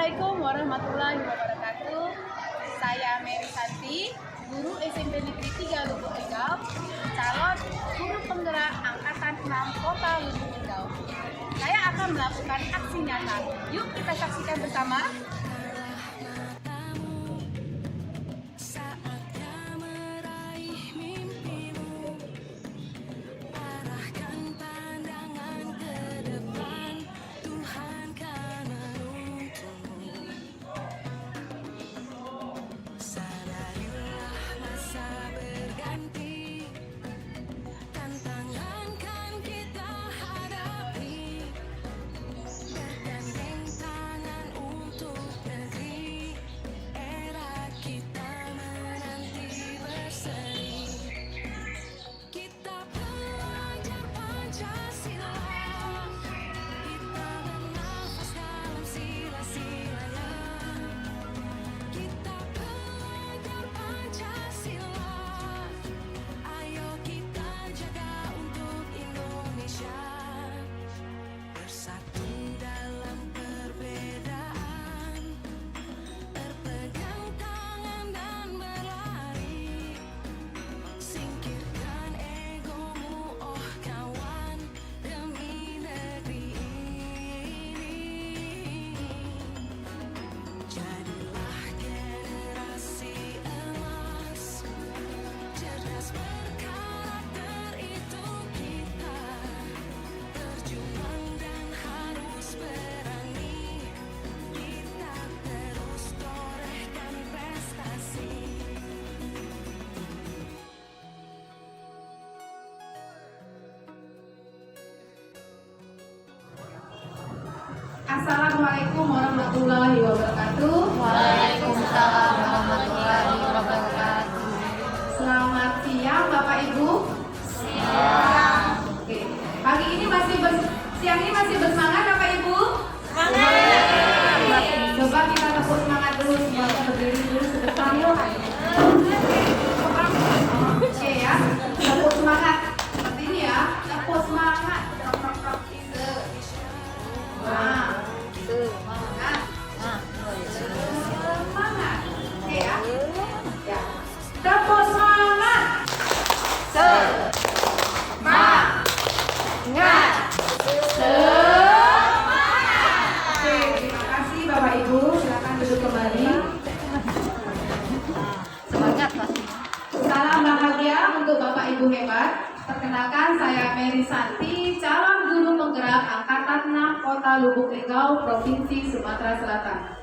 Assalamualaikum warahmatullahi wabarakatuh. Saya Mary Santi, guru SMP Negeri 3 Lubuk Linggau, calon guru penggerak Angkatan 6 Kota Lubuk Linggau. Saya akan melakukan aksi nyata. Yuk kita saksikan bersama. Assalamualaikum warahmatullahi wabarakatuh. Waalaikumsalam warahmatullahi wabarakatuh. Selamat siang Bapak Ibu. Siang. Oke. Pagi ini siang ini masih bersemangat Bapak Ibu? Semangat. Coba kita tepuk semangat dulu, semuanya berdiri dulu sebentar yuk. Oke ya, tepuk semangat. Seperti ini ya, tepuk semangat. Nah, semangat. Oke ya. Ya. Tepuk semangat. Semangat. Oke, terima kasih Bapak Ibu. Silakan duduk kembali. Semangat pasti. Salam bahagia untuk Bapak Ibu hebat. Perkenalkan saya Mary Santi, calon guru penggerak Angkatan 6 Kota Lubuk Linggau, Provinsi Sumatera Selatan.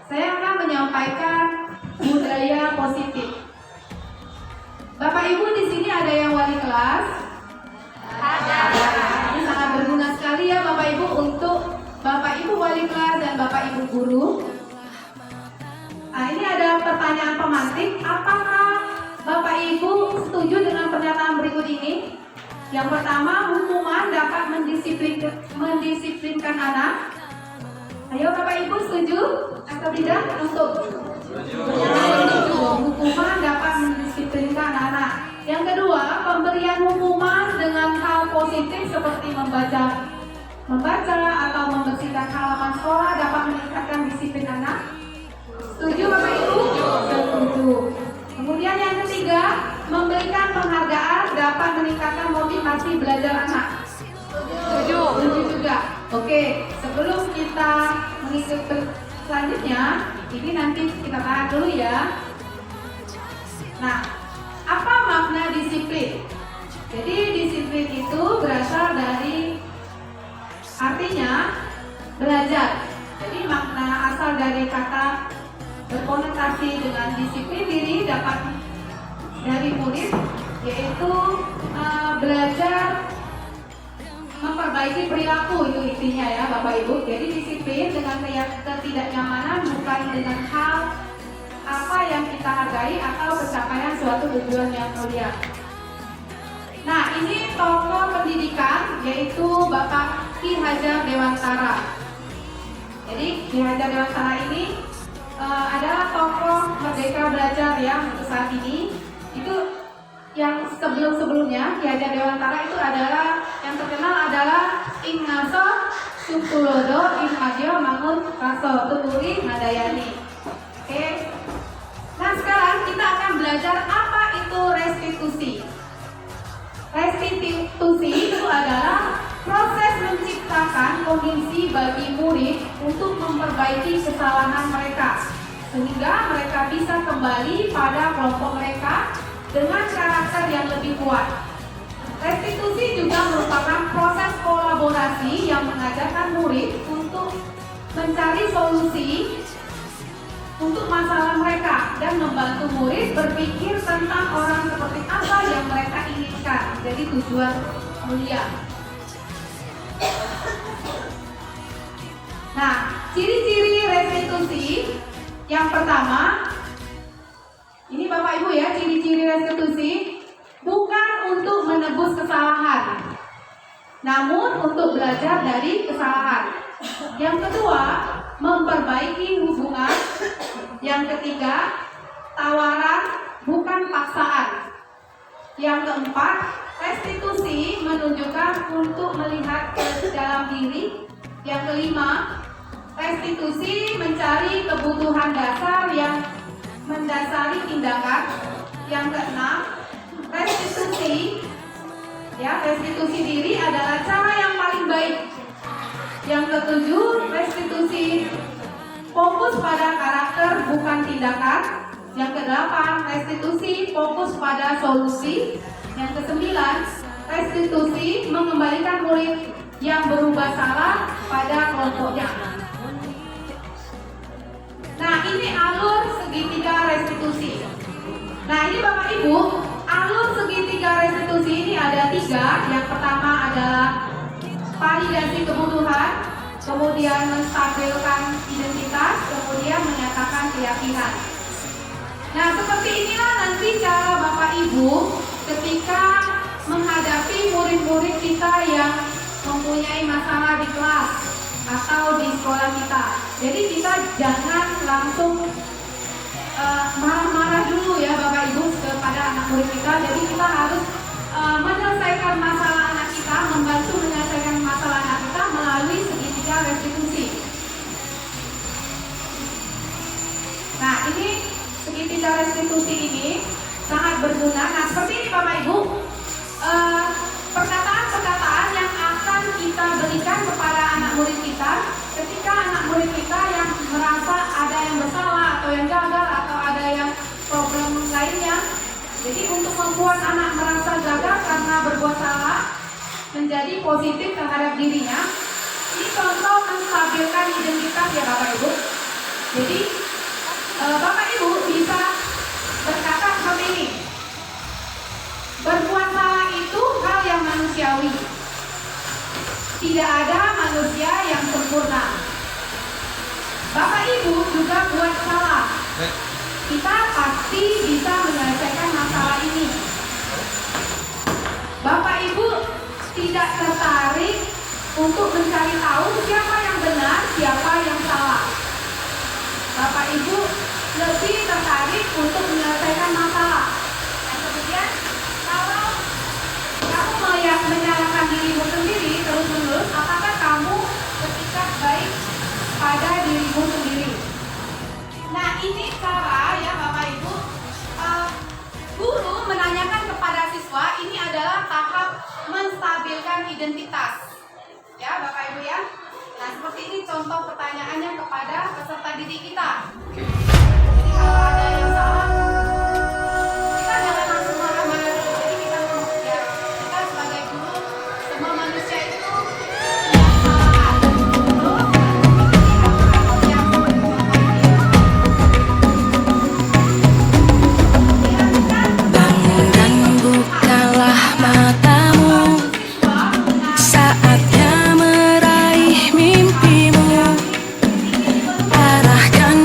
Saya akan menyampaikan budaya positif. Bapak Ibu di sini ada yang wali kelas? Ada. Ini sangat berguna sekali ya Bapak Ibu untuk Bapak Ibu wali kelas dan Bapak Ibu guru. Nah, ini ada pertanyaan pemantik. Apakah Bapak Ibu setuju dengan pernyataan berikut ini? Yang pertama, hukuman dapat mendisiplinkan anak. Ayo Bapak Ibu setuju atau tidak untuk setuju? Hukuman dapat mendisiplinkan anak. Yang kedua, pemberian hukuman dengan hal positif seperti membaca atau membersihkan halaman sekolah dapat meningkatkan disiplin anak. Setuju Bapak Ibu? Setuju. Kemudian yang ketiga, memberikan penghargaan dapat meningkatkan motivasi belajar anak. Setuju. Setuju juga. Oke, sebelum kita mengikuti selanjutnya, ini nanti kita tahan dulu ya. Nah, apa makna disiplin? Jadi disiplin itu berasal dari artinya belajar. Jadi makna asal dari kata berkonotasi dengan disiplin diri dapat dari murid, yaitu belajar memperbaiki perilaku, itu intinya ya Bapak Ibu. Jadi disiplin dengan ketidaknyamanan bukan dengan hal apa yang kita hargai atau pencapaian suatu tujuan yang mulia. Nah, ini tokoh pendidikan yaitu Bapak Ki Hajar Dewantara. Jadi Ki Hajar Dewantara ini adalah tokoh Merdeka Belajar yang untuk saat ini. Itu yang sebelum-sebelumnya Ki Hajar Dewantara itu adalah yang terkenal adalah ing ngaso Sukulodo ing Madya Mangun Raso tuturi Nadayani. Oke. Nah sekarang kita akan belajar apa itu restitusi. Restitusi itu adalah proses menciptakan kondisi bagi murid untuk memperbaiki kesalahan mereka sehingga mereka bisa kembali pada kelompok mereka dengan karakter yang lebih kuat. Restitusi juga merupakan proses kolaborasi yang mengajarkan murid untuk mencari solusi untuk masalah mereka dan membantu murid berpikir tentang orang seperti apa yang mereka inginkan. Jadi tujuan mulia. Nah, ciri-ciri restitusi yang pertama, ini Bapak Ibu ya, ciri-ciri restitusi bukan untuk menebus kesalahan, namun untuk belajar dari kesalahan. Yang kedua, memperbaiki hubungan. Yang ketiga, tawaran bukan paksaan. Yang keempat, restitusi menunjukkan untuk melihat ke dalam diri. Yang kelima, restitusi mencari kebutuhan dasar yang mendasari tindakan. Yang keenam, restitusi diri adalah cara yang paling baik. Yang ketujuh, restitusi fokus pada karakter bukan tindakan. Yang kedelapan, restitusi fokus pada solusi. Yang kesembilan, restitusi mengembalikan murid yang berubah salah pada kelompoknya. Nah, ini alur segitiga restitusi. Nah, ini Bapak Ibu, alur segitiga restitusi ini ada 3. Yang pertama adalah validasi kebutuhan, kemudian menstabilkan identitas, kemudian menyatakan keyakinan. Nah, seperti inilah nanti cara Bapak Ibu ketika menghadapi murid-murid kita yang mempunyai masalah di kelas atau di sekolah kita. Jadi kita jangan langsung marah-marah dulu ya Bapak Ibu kepada anak murid kita. Jadi kita harus menyelesaikan masalah anak kita, membantu menyelesaikan masalah anak kita melalui segitiga restitusi. Nah, ini segitiga restitusi ini sangat berguna. Nah, seperti ini Bapak Ibu, perkataan-perkataan yang akan kita berikan kepada anak murid kita ketika anak murid kita yang merasa ada yang bersalah atau yang gagal atau ada yang problem lainnya. Jadi untuk membuat anak merasa gagal karena berbuat salah, menjadi positif terhadap dirinya, ini contoh menstabilkan identitas ya Bapak Ibu. Jadi Bapak Ibu bisa berkata seperti ini, berbuat salah itu hal yang manusiawi. Tidak ada manusia yang sempurna. Bapak Ibu juga buat salah. Kita pasti bisa menyelesaikan masalah ini. Bapak Ibu tidak tertarik untuk mencari tahu siapa yang benar, siapa yang salah. Bapak Ibu lebih tertarik untuk menyelesaikan masalah. Dan kemudian kalau kamu menyalahkan dirimu sendiri terus-menerus, apakah kamu bersikap baik pada dirimu sendiri? Nah, ini cara ya Bapak Ibu, guru menanyakan kepada siswa, ini adalah tahap menstabilkan identitas ya Bapak Ibu ya. Nah, seperti ini contoh pertanyaannya kepada peserta didik kita. Jadi kalau ada yang salah, kita jangan langsung marah-marah. Jadi kita sebagai guru, semua manusia itu Arahkan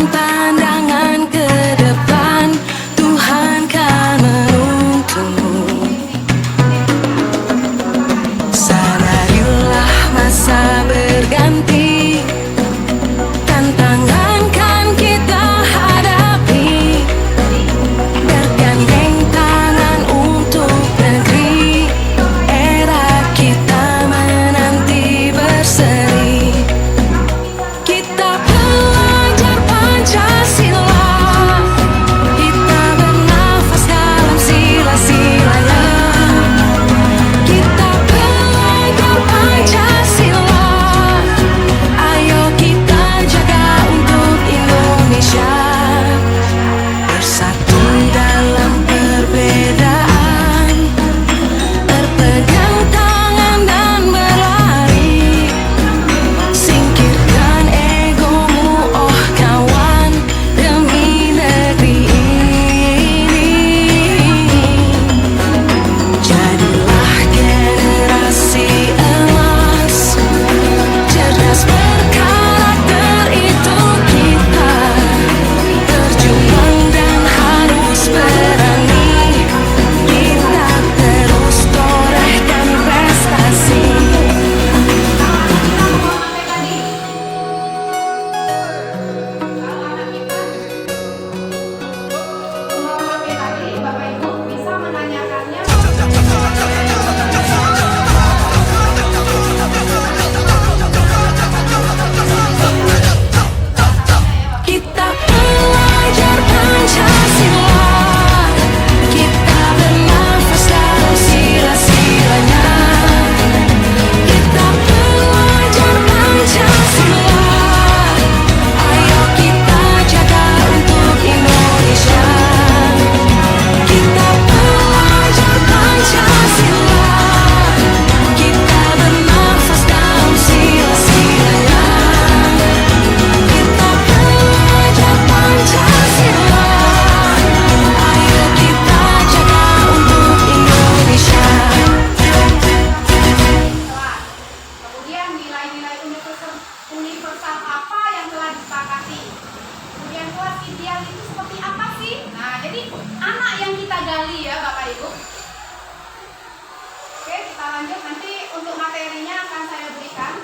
lanjut, nanti untuk materinya akan saya berikan.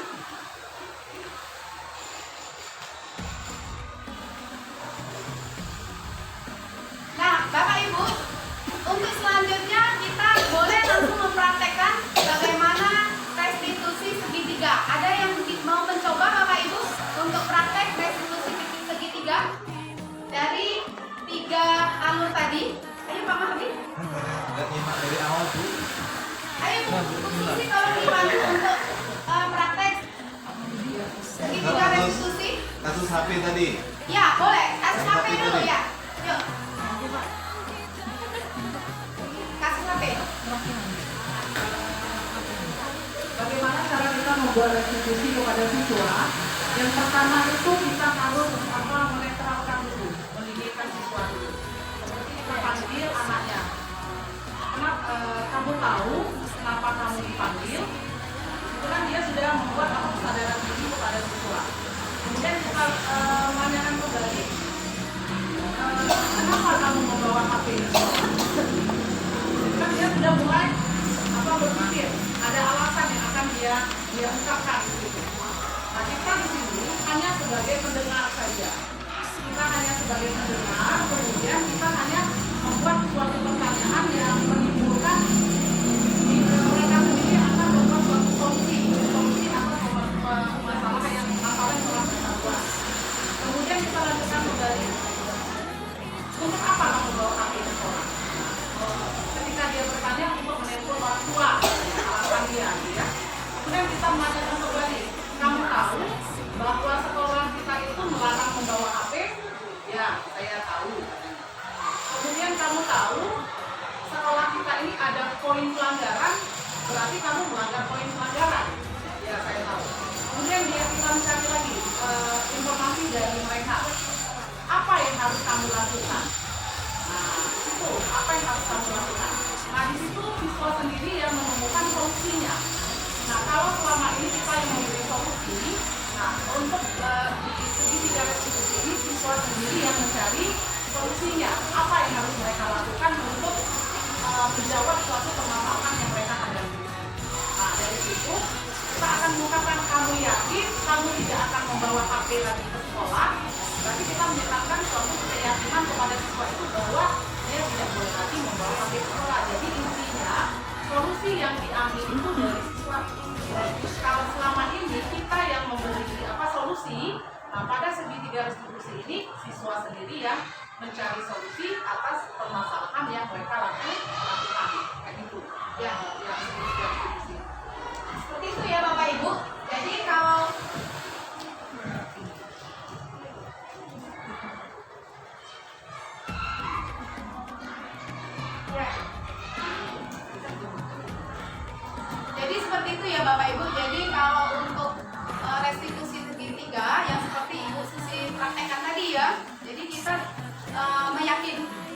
Nah, Bapak Ibu, untuk selanjutnya kita boleh langsung mempraktekkan bagaimana restitusi segitiga. Ada yang mau mencoba Bapak Ibu untuk praktek restitusi segitiga dari 3 alur tadi? Ayo Pak Mahdi. Nggak nyimak dari awal Bu. Ayo Bu Susi kalau dibantu untuk praktek segitiga restitusi. Kasus HP tadi. Ya boleh, kasus HP dulu ya. Yuk. Kasus HP. Bagaimana cara kita membuat restitusi kepada siswa? Yang pertama itu kita harus menetralkan dulu, meninggikan siswa dulu. Seperti kita panggil anaknya. Kamu tahu kenapa kamu dipanggil? Itu kan dia sudah membuat kesadaran diri kepada siswa. Kemudian kita menanyakan kembali, kenapa kamu membawa HP ini? Kan dia sudah mulai berpikir, ada alasan yang akan dia ungkapkan gitu. Nah, kita di sini hanya sebagai pendengar saja. Kita hanya sebagai pendengar, kemudian kita hanya membuat suatu pertanyaan yang menimbulkan di mereka sendiri akan membuat suatu solusi atas masalah yang telah mereka buat. Kemudian kita lanjutkan kembali. Untuk apa kamu bawa HP ke sekolah? Ketika dia bertanya untuk menelpon orang tua, alasan dia, ya. Kemudian kita menanyakan kembali, kamu tahu bahwa sekolah kita itu melarang membawa HP? Ya, saya tahu. Kemudian kamu tahu sekolah kita ini ada poin pelanggaran, berarti kamu melanggar poin pelanggaran? Ya, saya tahu. Kemudian kita mencari lagi informasi dari mereka. Apa yang harus kamu lakukan? Nah, itu apa yang harus kamu lakukan? Nah, di situ siswa sendiri yang menemukan solusinya. Nah, kalau selama ini kita yang memberi solusi, nah untuk di segitiga restitusi ini siswa sendiri yang mencari solusinya. Apa yang harus mereka lakukan untuk menjawab suatu permasalahan yang mereka hadapi. Nah, dari situ kita akan mengungkapkan, kamu yakin kamu tidak akan membawa HP lagi ke sekolah? Berarti kita menyatakan suatu keyakinan kepada siswa itu bahwa dia tidak boleh lagi membawa HP ke sekolah. Jadi intinya solusi yang diambil itu dari siswa. Kalau selama ini kita yang memberi solusi, nah pada segitiga restitusi ini siswa sendiri yang mencari solusi atas permasalahan yang mereka lakukan. Kayak gitu. Ya, segitiga restitusi. Seperti itu ya Bapak Ibu. Jadi kalau ya. Jadi seperti itu ya Bapak Ibu. Jadi kalau untuk restitusi segitiga yang seperti Ibu Susi praktekkan tadi ya. Jadi kita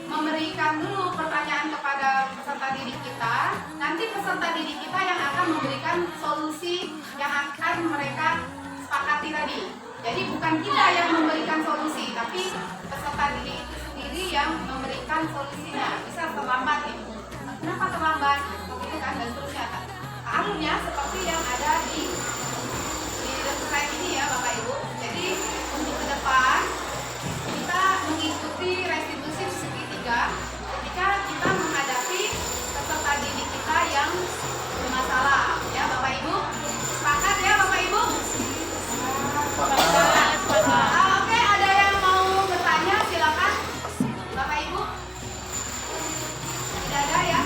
memberikan dulu pertanyaan kepada peserta didik kita. Nanti peserta didik kita yang akan memberikan solusi yang akan mereka sepakati tadi. Jadi bukan kita yang memberikan solusi, tapi peserta didik itu sendiri yang memberikan solusinya. Bisa terlambat ya. Kenapa terlambat? Begitu kan dan seterusnya. Alurnya seperti yang ada di slide ini ya Bapak Ibu. Jadi untuk ke depan kita mengikuti restitusi segitiga ketika kita menghadapi peserta didik kita yang bermasalah ya Bapak Ibu. Sepakat ya Bapak Ibu? Oke, ada yang mau bertanya silakan Bapak Ibu. Tidak ada ya?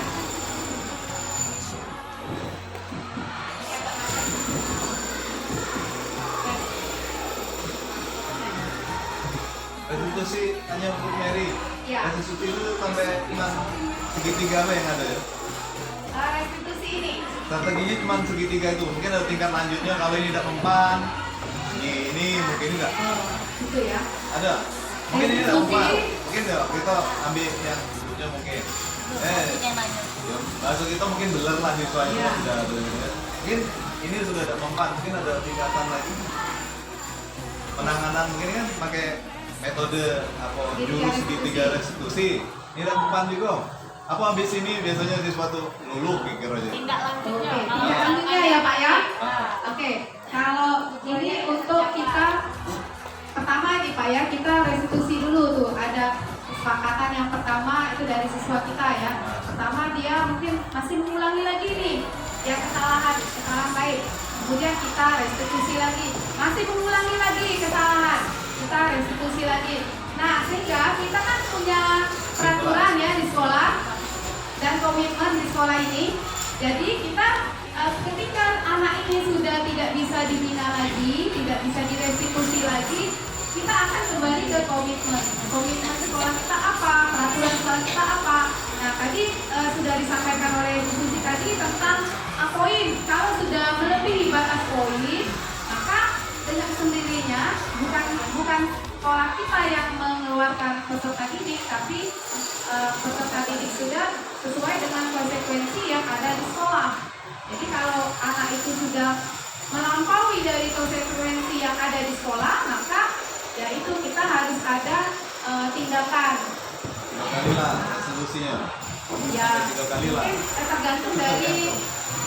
Restitusi hanya untuk Mary. Ya. Restitusi itu sampai cuma segitiga apa yang ada ya? Restitusi ini. Strateginya cuma segitiga itu. Mungkin ada tingkat lanjutnya kalau ini tidak mempan. Ini mungkin enggak. Gitu ya. Ada. Mungkin ini tidak mempan. Mungkin enggak. Kita ambil yang sebutnya mungkin. yang lanjut. Ya, bahasa kita mungkin beler lah siswanya Iya. sudah ada. Mungkin ini sudah ada mempan. Mungkin ada tingkatan lagi. Penanganan mungkin kan pakai metode apa jurus segitiga restitusi. Ini ada mempan juga. Apa habis ini biasanya siswa tuh luluh pikir aja. Tindak lanjutnya. Oke, Kalau tindak lanjutnya ya Pak ya. Ah. Oke, kalau ini untuk kita pertama nih Pak ya, kita restitusi dulu tuh. Ada kesepakatan yang pertama itu dari siswa kita ya. Pertama dia mungkin masih mengulangi lagi nih ya kesalahan baik. Kemudian kita restitusi lagi, masih mengulangi lagi kesalahan, kita restitusi lagi. Nah sehingga kita kan punya peraturan ya di sekolah dan komitmen di sekolah ini. Jadi kita ketika anak ini sudah tidak bisa dibina lagi, tidak bisa direstitusi lagi, kita akan kembali ke komitmen. Komitmen sekolah kita apa? Peraturan sekolah kita apa? Nah tadi sudah disampaikan oleh Bu Susi tadi tentang poin. Kalau sudah melebihi batas poin, maka dengan sendirinya bukan sekolah kita yang mengeluarkan peserta didik, tapi peserta didik sudah sesuai dengan konsekuensi yang ada di sekolah. Jadi kalau anak itu sudah melampaui dari konsekuensi yang ada di sekolah, maka ya itu kita harus ada tindakan. 3 kali lah resolusinya. Ya, 3 kali lah. mungkin tergantung dari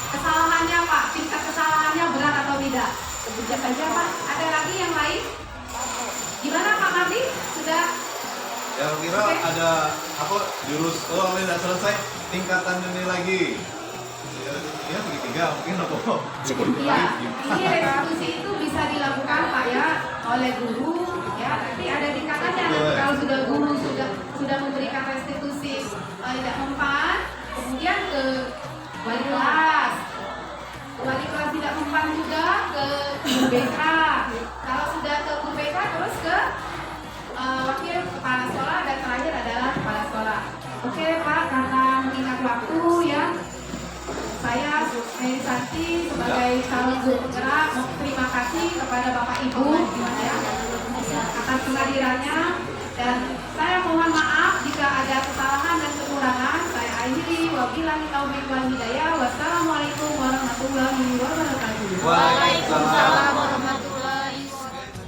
kesalahannya Pak, tingkat kesalahannya berat atau tidak. Sebutnya saja Pak. Ada lagi yang lain? Gimana Pak Mardi? Sudah? Ya kira Oke. ada apa jurus ini tidak selesai tingkatan ini lagi. Ya segitiga mungkin apa? Iya, ini restitusi itu bisa dilakukan Pak ya oleh guru ya. Nanti ada tingkatannya. Nanti kalau sudah guru sudah memberikan restitusi tidak mempan, kemudian ke wali kelas. Wali kelas tidak mempan juga ke guru BK. Kalau sudah ke guru BK terus ke wakil kepala sekolah dan terakhir adalah kepala sekolah. Oke Pak, karena mengingat waktu ya, saya Mary Santi sebagai calon guru penggerak mau terima kasih kepada Bapak Ibu ya, atas kehadirannya, dan saya mohon maaf jika ada kesalahan dan kekurangan. Saya akhiri, wabillahi taufiq wal hidayah. Wassalamualaikum warahmatullahi wabarakatuh. Waalaikumsalam warahmatullahi wabarakatuh.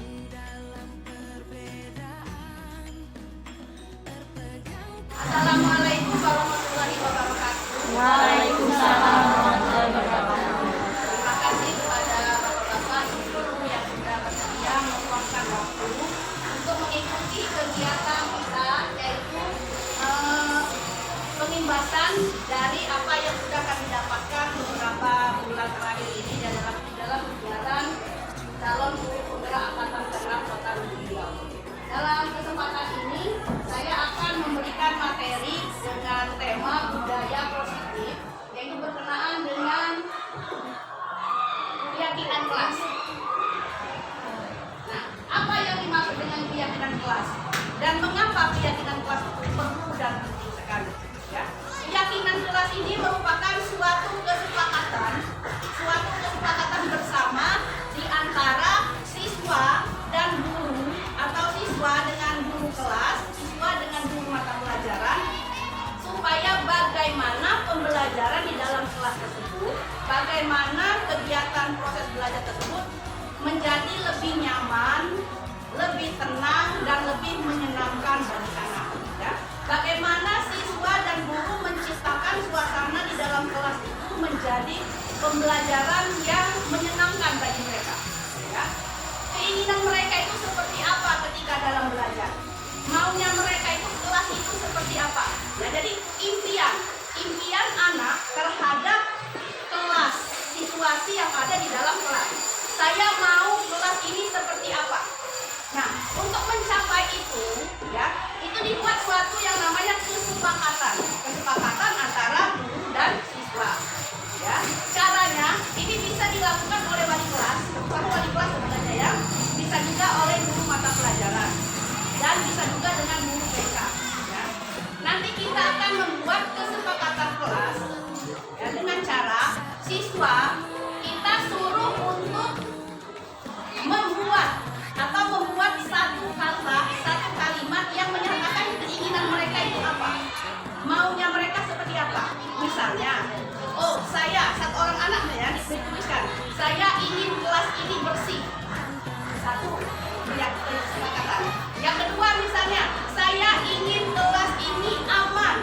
Assalamualaikum warahmatullahi wabarakatuh. Waalaikumsalam warahmatullahi wabarakatuh. Terima kasih kepada Bapak-Bapak Ibu yang sudah bersedia meluangkan waktu untuk mengikuti kegiatan kita, yaitu pengimbasan dari apa yang sudah kami dapatkan beberapa bulan terakhir ini dalam kegiatan calon guru penggerak angkatan ke-6 Kota Riau. Dalam kesempatan ini saya akan memberikan materi dengan tema budaya positif, yaitu berkenaan dengan keyakinan kelas. Nah, apa yang dimaksud dengan keyakinan kelas dan mengapa keyakinan kelas itu perlu dan penting sekali? Ya, keyakinan kelas ini merupakan suatu kesepakatan bersama di antara siswa dan guru atau siswa dengan guru kelas, siswa dengan guru mata pelajaran, supaya bagaimana pembelajaran di dalam kelas tersebut, bagaimana kegiatan proses belajar tersebut menjadi lebih nyaman, lebih tenang, dan lebih menyenangkan bagi anak. Ya. Bagaimana siswa dan guru menciptakan suasana di dalam kelas itu menjadi pembelajaran yang menyenangkan bagi mereka. Ya. Keinginan mereka itu seperti apa ketika dalam belajar? Maunya mereka itu kelas itu seperti apa? Ya, jadi impian anak terhadap kelas, situasi yang ada di dalam kelas. Saya mau kelas ini seperti apa? Nah, untuk mencapai itu, ya, itu dibuat suatu yang namanya kesepakatan antara guru dan siswa. Ya, caranya ini bisa dilakukan oleh wali kelas, bukan wali kelas sebenarnya ya, bisa juga oleh guru mata pelajaran dan bisa juga dengan guru BK. Ya. Nanti kita akan membuat kesepakatan kelas ya, dengan cara siswa kita suruh untuk membuat satu kata, satu kalimat yang menyatakan keinginan mereka itu apa, maunya mereka seperti apa. Misalnya, satu orang anak ya dituliskan, saya ingin kelas ini bersih. Satu, kesepakatan. Yang kedua misalnya, saya ingin kelas ini aman.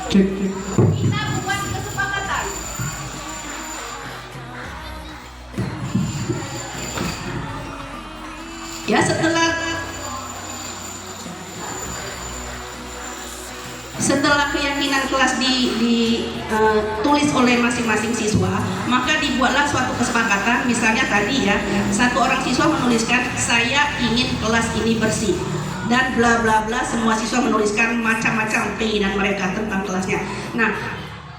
Kita buat kesepakatan. Ya, setelah keyakinan kelas ditulis oleh masing-masing siswa, maka dibuatlah suatu kesepakatan. Misalnya tadi ya, satu orang siswa menuliskan saya ingin kelas ini bersih, dan bla bla bla, semua siswa menuliskan macam-macam keinginan mereka tentang kelasnya. Nah,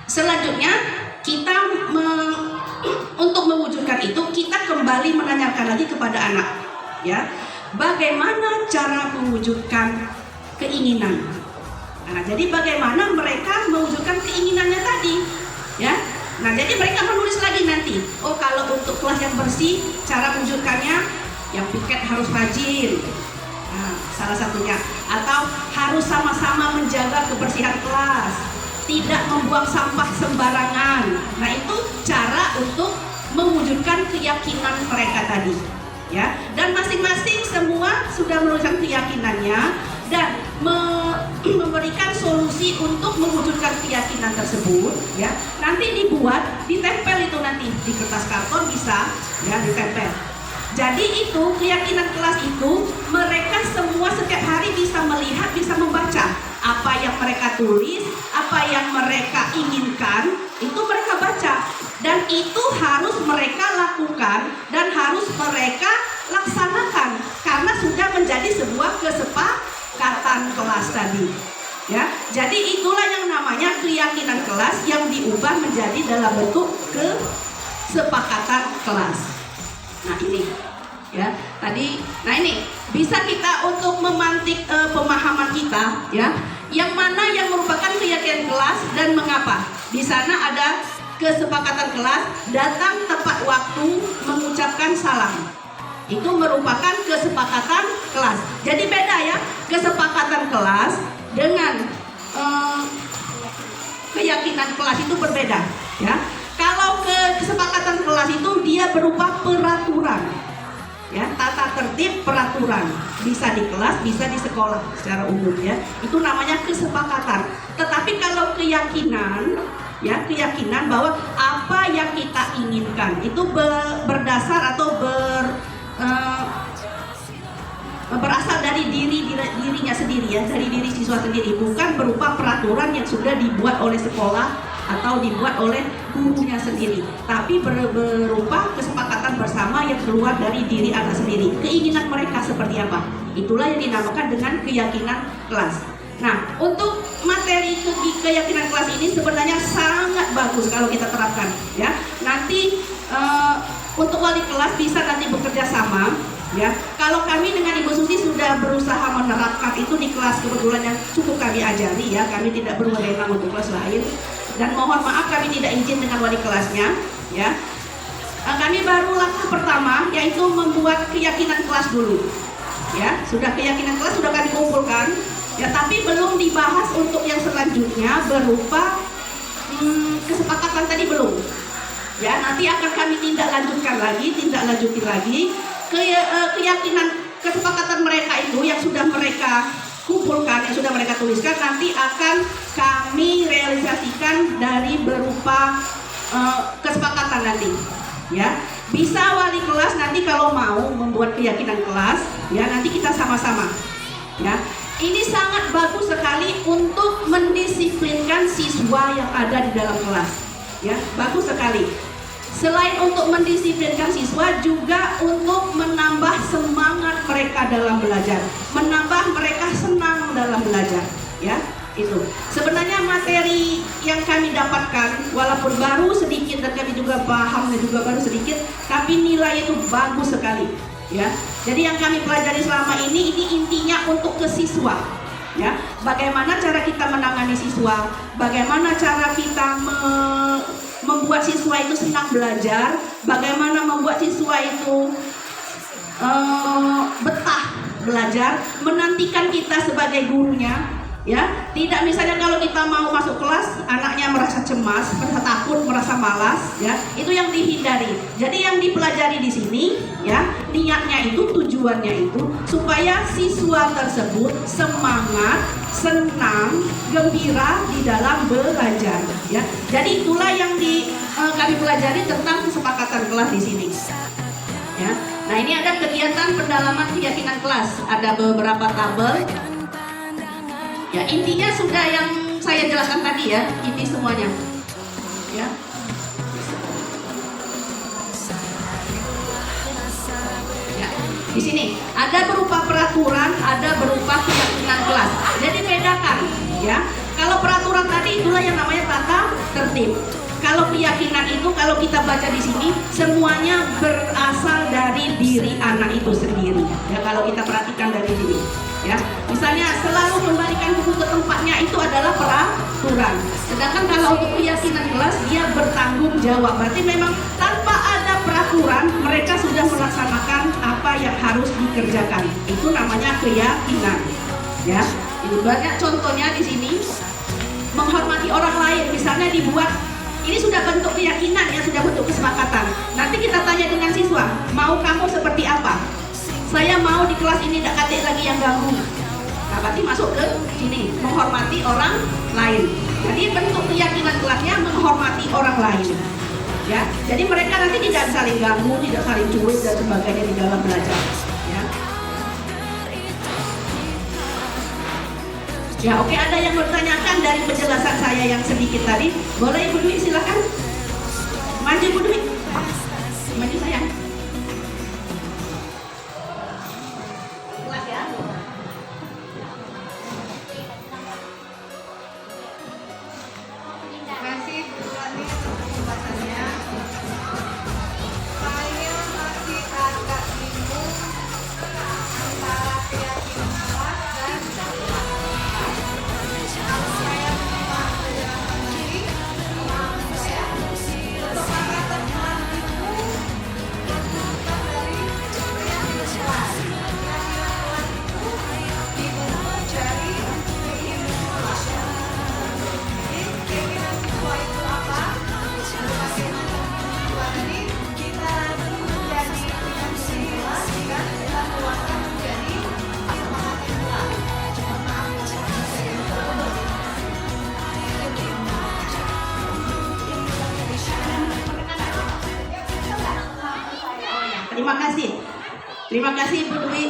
selanjutnya kita untuk mewujudkan itu, kita kembali menanyakan lagi kepada anak, ya, bagaimana cara mewujudkan keinginan. Nah, jadi bagaimana mereka mewujudkan keinginannya tadi, ya. Nah, jadi mereka menulis lagi nanti, oh kalau untuk kelas yang bersih, cara mewujudkannya, yang piket harus rajin, nah, salah satunya, atau harus sama-sama menjaga kebersihan kelas, tidak membuang sampah sembarangan. Nah, itu cara untuk mewujudkan keyakinan mereka tadi, ya. Dan masing-masing semua sudah menuliskan keyakinannya dan memberikan solusi untuk mewujudkan keyakinan tersebut, ya. Nanti dibuat, ditempel itu nanti di kertas karton bisa, ya, ditempel. Jadi itu keyakinan kelas itu mereka semua setiap hari bisa melihat, bisa membaca apa yang mereka tulis, apa yang mereka inginkan, itu mereka baca, dan itu harus mereka lakukan dan harus mereka laksanakan karena sudah menjadi sebuah kesepakatan kelas tadi, ya. Jadi itulah yang namanya keyakinan kelas yang diubah menjadi dalam bentuk kesepakatan kelas. Nah, ini, ya, tadi. Nah, ini bisa kita untuk memantik pemahaman kita, ya, yang mana yang merupakan keyakinan kelas dan mengapa. Di sana ada kesepakatan kelas, datang tepat waktu, mengucapkan salam. Itu merupakan kesepakatan kelas. Jadi beda ya, kesepakatan kelas dengan keyakinan kelas itu berbeda, ya. Kalau kesepakatan kelas itu dia berupa peraturan, ya, tata tertib peraturan, bisa di kelas, bisa di sekolah secara umum, ya. Itu namanya kesepakatan. Tetapi kalau keyakinan, ya, keyakinan bahwa apa yang kita inginkan itu berdasar atau berasal dari dirinya sendiri, ya, dari diri siswa sendiri, bukan berupa peraturan yang sudah dibuat oleh sekolah atau dibuat oleh gurunya sendiri, tapi berupa kesepakatan bersama yang keluar dari diri anak sendiri. Keinginan mereka seperti apa, itulah yang dinamakan dengan keyakinan kelas. Nah, untuk materi keyakinan kelas ini sebenarnya sangat bagus kalau kita terapkan, ya. Nanti untuk wali kelas bisa nanti bekerja sama, ya. Kalau kami dengan Ibu Susi sudah berusaha menerapkan itu di kelas kebetulan yang cukup kami ajari, ya. Kami tidak berwenang untuk kelas lain, dan mohon maaf kami tidak izin dengan wali kelasnya, ya. Kami baru langkah pertama yaitu membuat keyakinan kelas dulu, ya. Sudah keyakinan kelas sudah kami kumpulkan, ya, tapi belum dibahas untuk yang selanjutnya berupa kesepakatan tadi belum. Ya, nanti akan kami tindak lanjutin lagi keyakinan kesepakatan mereka itu yang sudah mereka kumpulkan, yang sudah mereka tuliskan, nanti akan kami realisasikan dari berupa kesepakatan nanti, ya. Bisa wali kelas nanti kalau mau membuat keyakinan kelas, ya, nanti kita sama-sama, ya. Ini sangat bagus sekali untuk mendisiplinkan siswa yang ada di dalam kelas, ya, bagus sekali. Selain untuk mendisiplinkan siswa, juga untuk menambah semangat mereka dalam belajar, menambah mereka senang dalam belajar, ya. Itu sebenarnya materi yang kami dapatkan, walaupun baru sedikit dan kami juga pahamnya juga baru sedikit, tapi nilai itu bagus sekali, ya. Jadi yang kami pelajari selama ini intinya untuk ke siswa, ya. Bagaimana cara kita menangani siswa, bagaimana cara kita membuat siswa itu senang belajar, bagaimana membuat siswa itu betah belajar, menantikan kita sebagai gurunya, Ya, tidak misalnya kalau kita mau masuk kelas, anaknya merasa cemas, merasa takut, merasa malas, ya, itu yang dihindari. Jadi yang dipelajari di sini, ya, niatnya itu, tujuannya itu supaya siswa tersebut semangat, senang, gembira di dalam belajar, ya. Jadi itulah yang kami pelajari tentang kesepakatan kelas di sini, ya. Nah, ini ada kegiatan pendalaman keyakinan kelas, ada beberapa tabel. Ya, intinya sudah yang saya jelaskan tadi ya, ini semuanya. Ya. Ya, di sini ada berupa peraturan, ada berupa keyakinan kelas. Jadi bedakan, ya. Kalau peraturan tadi itulah yang namanya tata tertib. Kalau keyakinan itu kalau kita baca di sini semuanya berasal dari diri anak itu sendiri. Ya, kalau kita perhatikan dari sini. Ya, misalnya selalu kembalikan buku ke tempatnya itu adalah peraturan. Sedangkan kalau untuk keyakinan kelas dia bertanggung jawab. Berarti memang tanpa ada peraturan mereka sudah melaksanakan apa yang harus dikerjakan. Itu namanya keyakinan. Ya, ini banyak contohnya di sini. Menghormati orang lain, misalnya dibuat. Ini sudah bentuk keyakinan ya, sudah bentuk kesepakatan. Nanti kita tanya dengan siswa, mau kamu seperti apa? Saya mau di kelas ini tidak ada lagi yang ganggu. Nah, berarti masuk ke sini, menghormati orang lain. Jadi bentuk keyakinan kelasnya menghormati orang lain. Ya, jadi mereka nanti tidak saling ganggu, tidak saling cuit dan sebagainya di dalam belajar. Ya. Ya, oke, ada yang bertanyakan dari penjelasan saya yang sedikit tadi. Boleh Ibu Dwi, silakan. Maju Ibu Dwi. Maju sayang. Kelas ya. Terima kasih Bu Rani untuk pembahasannya. Saya masih agak bingung antara keyakinan kelas dan kalau saya menyimak penjelasan ini, pemahaman saya, kesepakatan kelas itu berasal dari keyakinan kelas. Keyakinan kelas itu dibentuk dari keinginan kelas. Jadi keinginan siswa itu apa? Bagaimana siswa tadi kita menjadi dengan siswa jika kita keluarkan menjadi kesepakatan kelas. Terima kasih. Terima kasih Ibu Dwi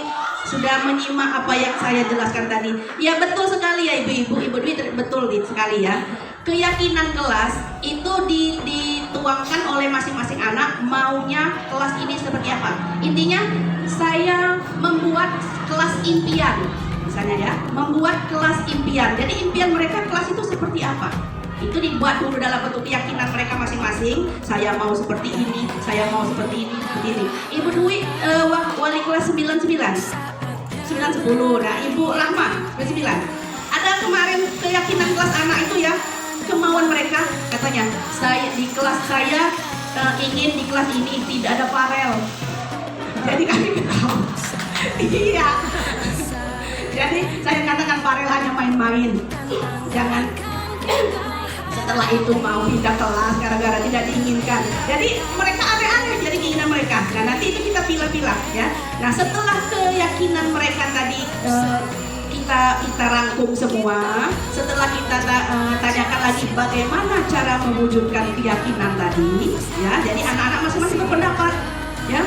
sudah menyimak apa yang saya jelaskan tadi. Ya, betul sekali ya Ibu-ibu. Ibu Dwi betul sekali ya. Keyakinan kelas itu dituangkan oleh masing-masing anak maunya kelas ini seperti apa. Intinya saya membuat kelas impian. Misalnya ya, membuat kelas impian. Jadi impian mereka kelas itu seperti apa? Itu dibuat dulu dalam bentuk keyakinan mereka masing-masing. Saya mau seperti ini, saya mau seperti ini, seperti ini. Ibu Dwi wali kelas 99, 910. Nah, Ibu Rahma 99. Ada kemarin keyakinan kelas anak itu ya, kemauan mereka katanya, saya di kelas saya ingin di kelas ini tidak ada farel. Jadi kami ketawa. Iya. Jadi saya katakan farel hanya main-main. Jangan. Setelah itu mau pindah kelas gara-gara tidak diinginkan. Jadi mereka aneh-aneh jadi keinginan mereka. Nah, nanti itu kita pilah-pilah ya. Nah, setelah keyakinan mereka tadi kita rangkum semua. Setelah kita tanyakan lagi bagaimana cara mewujudkan keyakinan tadi ya. Jadi anak-anak masing-masing berpendapat ya.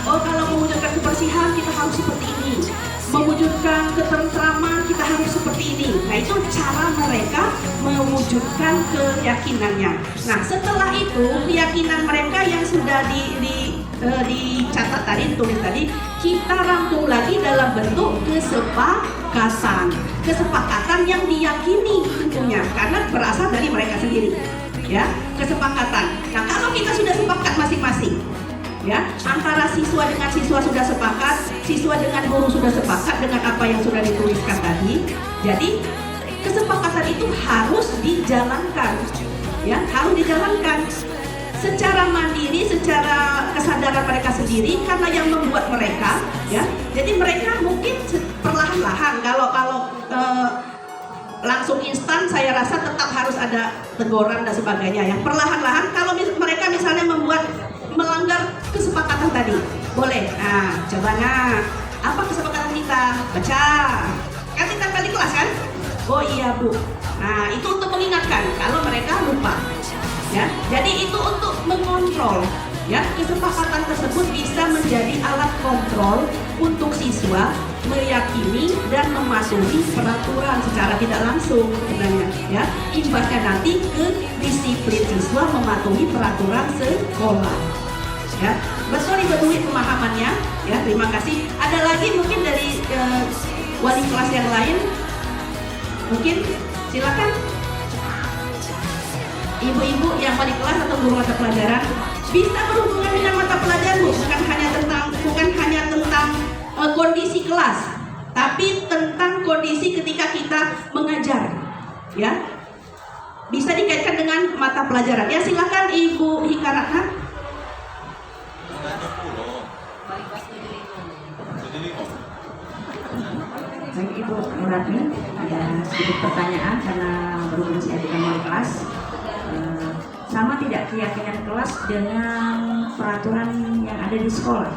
Oh, kalau mewujudkan kebersihan kita harus seperti ini. Mewujudkan ketentraman kita harus seperti ini. Nah, itu cara mereka mewujudkan keyakinannya. Nah, setelah itu keyakinan mereka yang sudah dicatat tadi, ditulis tadi, kita rangkum lagi dalam bentuk kesepakatan. Kesepakatan yang diyakini tentunya karena berasal dari mereka sendiri. Ya, kesepakatan. Nah, kalau kita sudah sepakat masing-masing, ya, antara siswa dengan siswa sudah sepakat, siswa dengan guru sudah sepakat dengan apa yang sudah dituliskan tadi. Jadi kesepakatan itu harus dijalankan, ya, harus dijalankan secara mandiri, secara kesadaran mereka sendiri karena yang membuat mereka, ya. Jadi mereka mungkin perlahan-lahan kalau langsung instan, saya rasa tetap harus ada teguran dan sebagainya ya. Perlahan-lahan kalau mereka misalnya melanggar kesepakatan tadi, boleh. Nah, coba apa kesepakatan kita? Baca. Kan kita tadi kelas kan? Oh iya Bu. Nah, itu untuk mengingatkan kalau mereka lupa. Ya, jadi itu untuk mengontrol. Ya, kesepakatan tersebut bisa menjadi alat kontrol untuk siswa meyakini dan mematuhi peraturan secara tidak langsung sebenarnya. Ya, imbasnya nanti ke disiplin siswa mematuhi peraturan sekolah. Ya, betul Ibu Dwi pemahamannya. Ya, terima kasih. Ada lagi mungkin dari wali kelas yang lain? Mungkin silakan. Ibu-ibu yang wali kelas atau guru mata pelajaran bisa berhubungan dengan mata pelajaran, Bu. Bukan hanya tentang kondisi kelas, tapi tentang kondisi ketika kita mengajar. Ya, bisa dikaitkan dengan mata pelajaran. Ya, silakan Ibu Hika Ratna. Baik Ibu Muratni, ada sedikit pertanyaan karena berhubung saya bukan wali kelas. Sama tidak keyakinan kelas dengan peraturan yang ada di sekolah?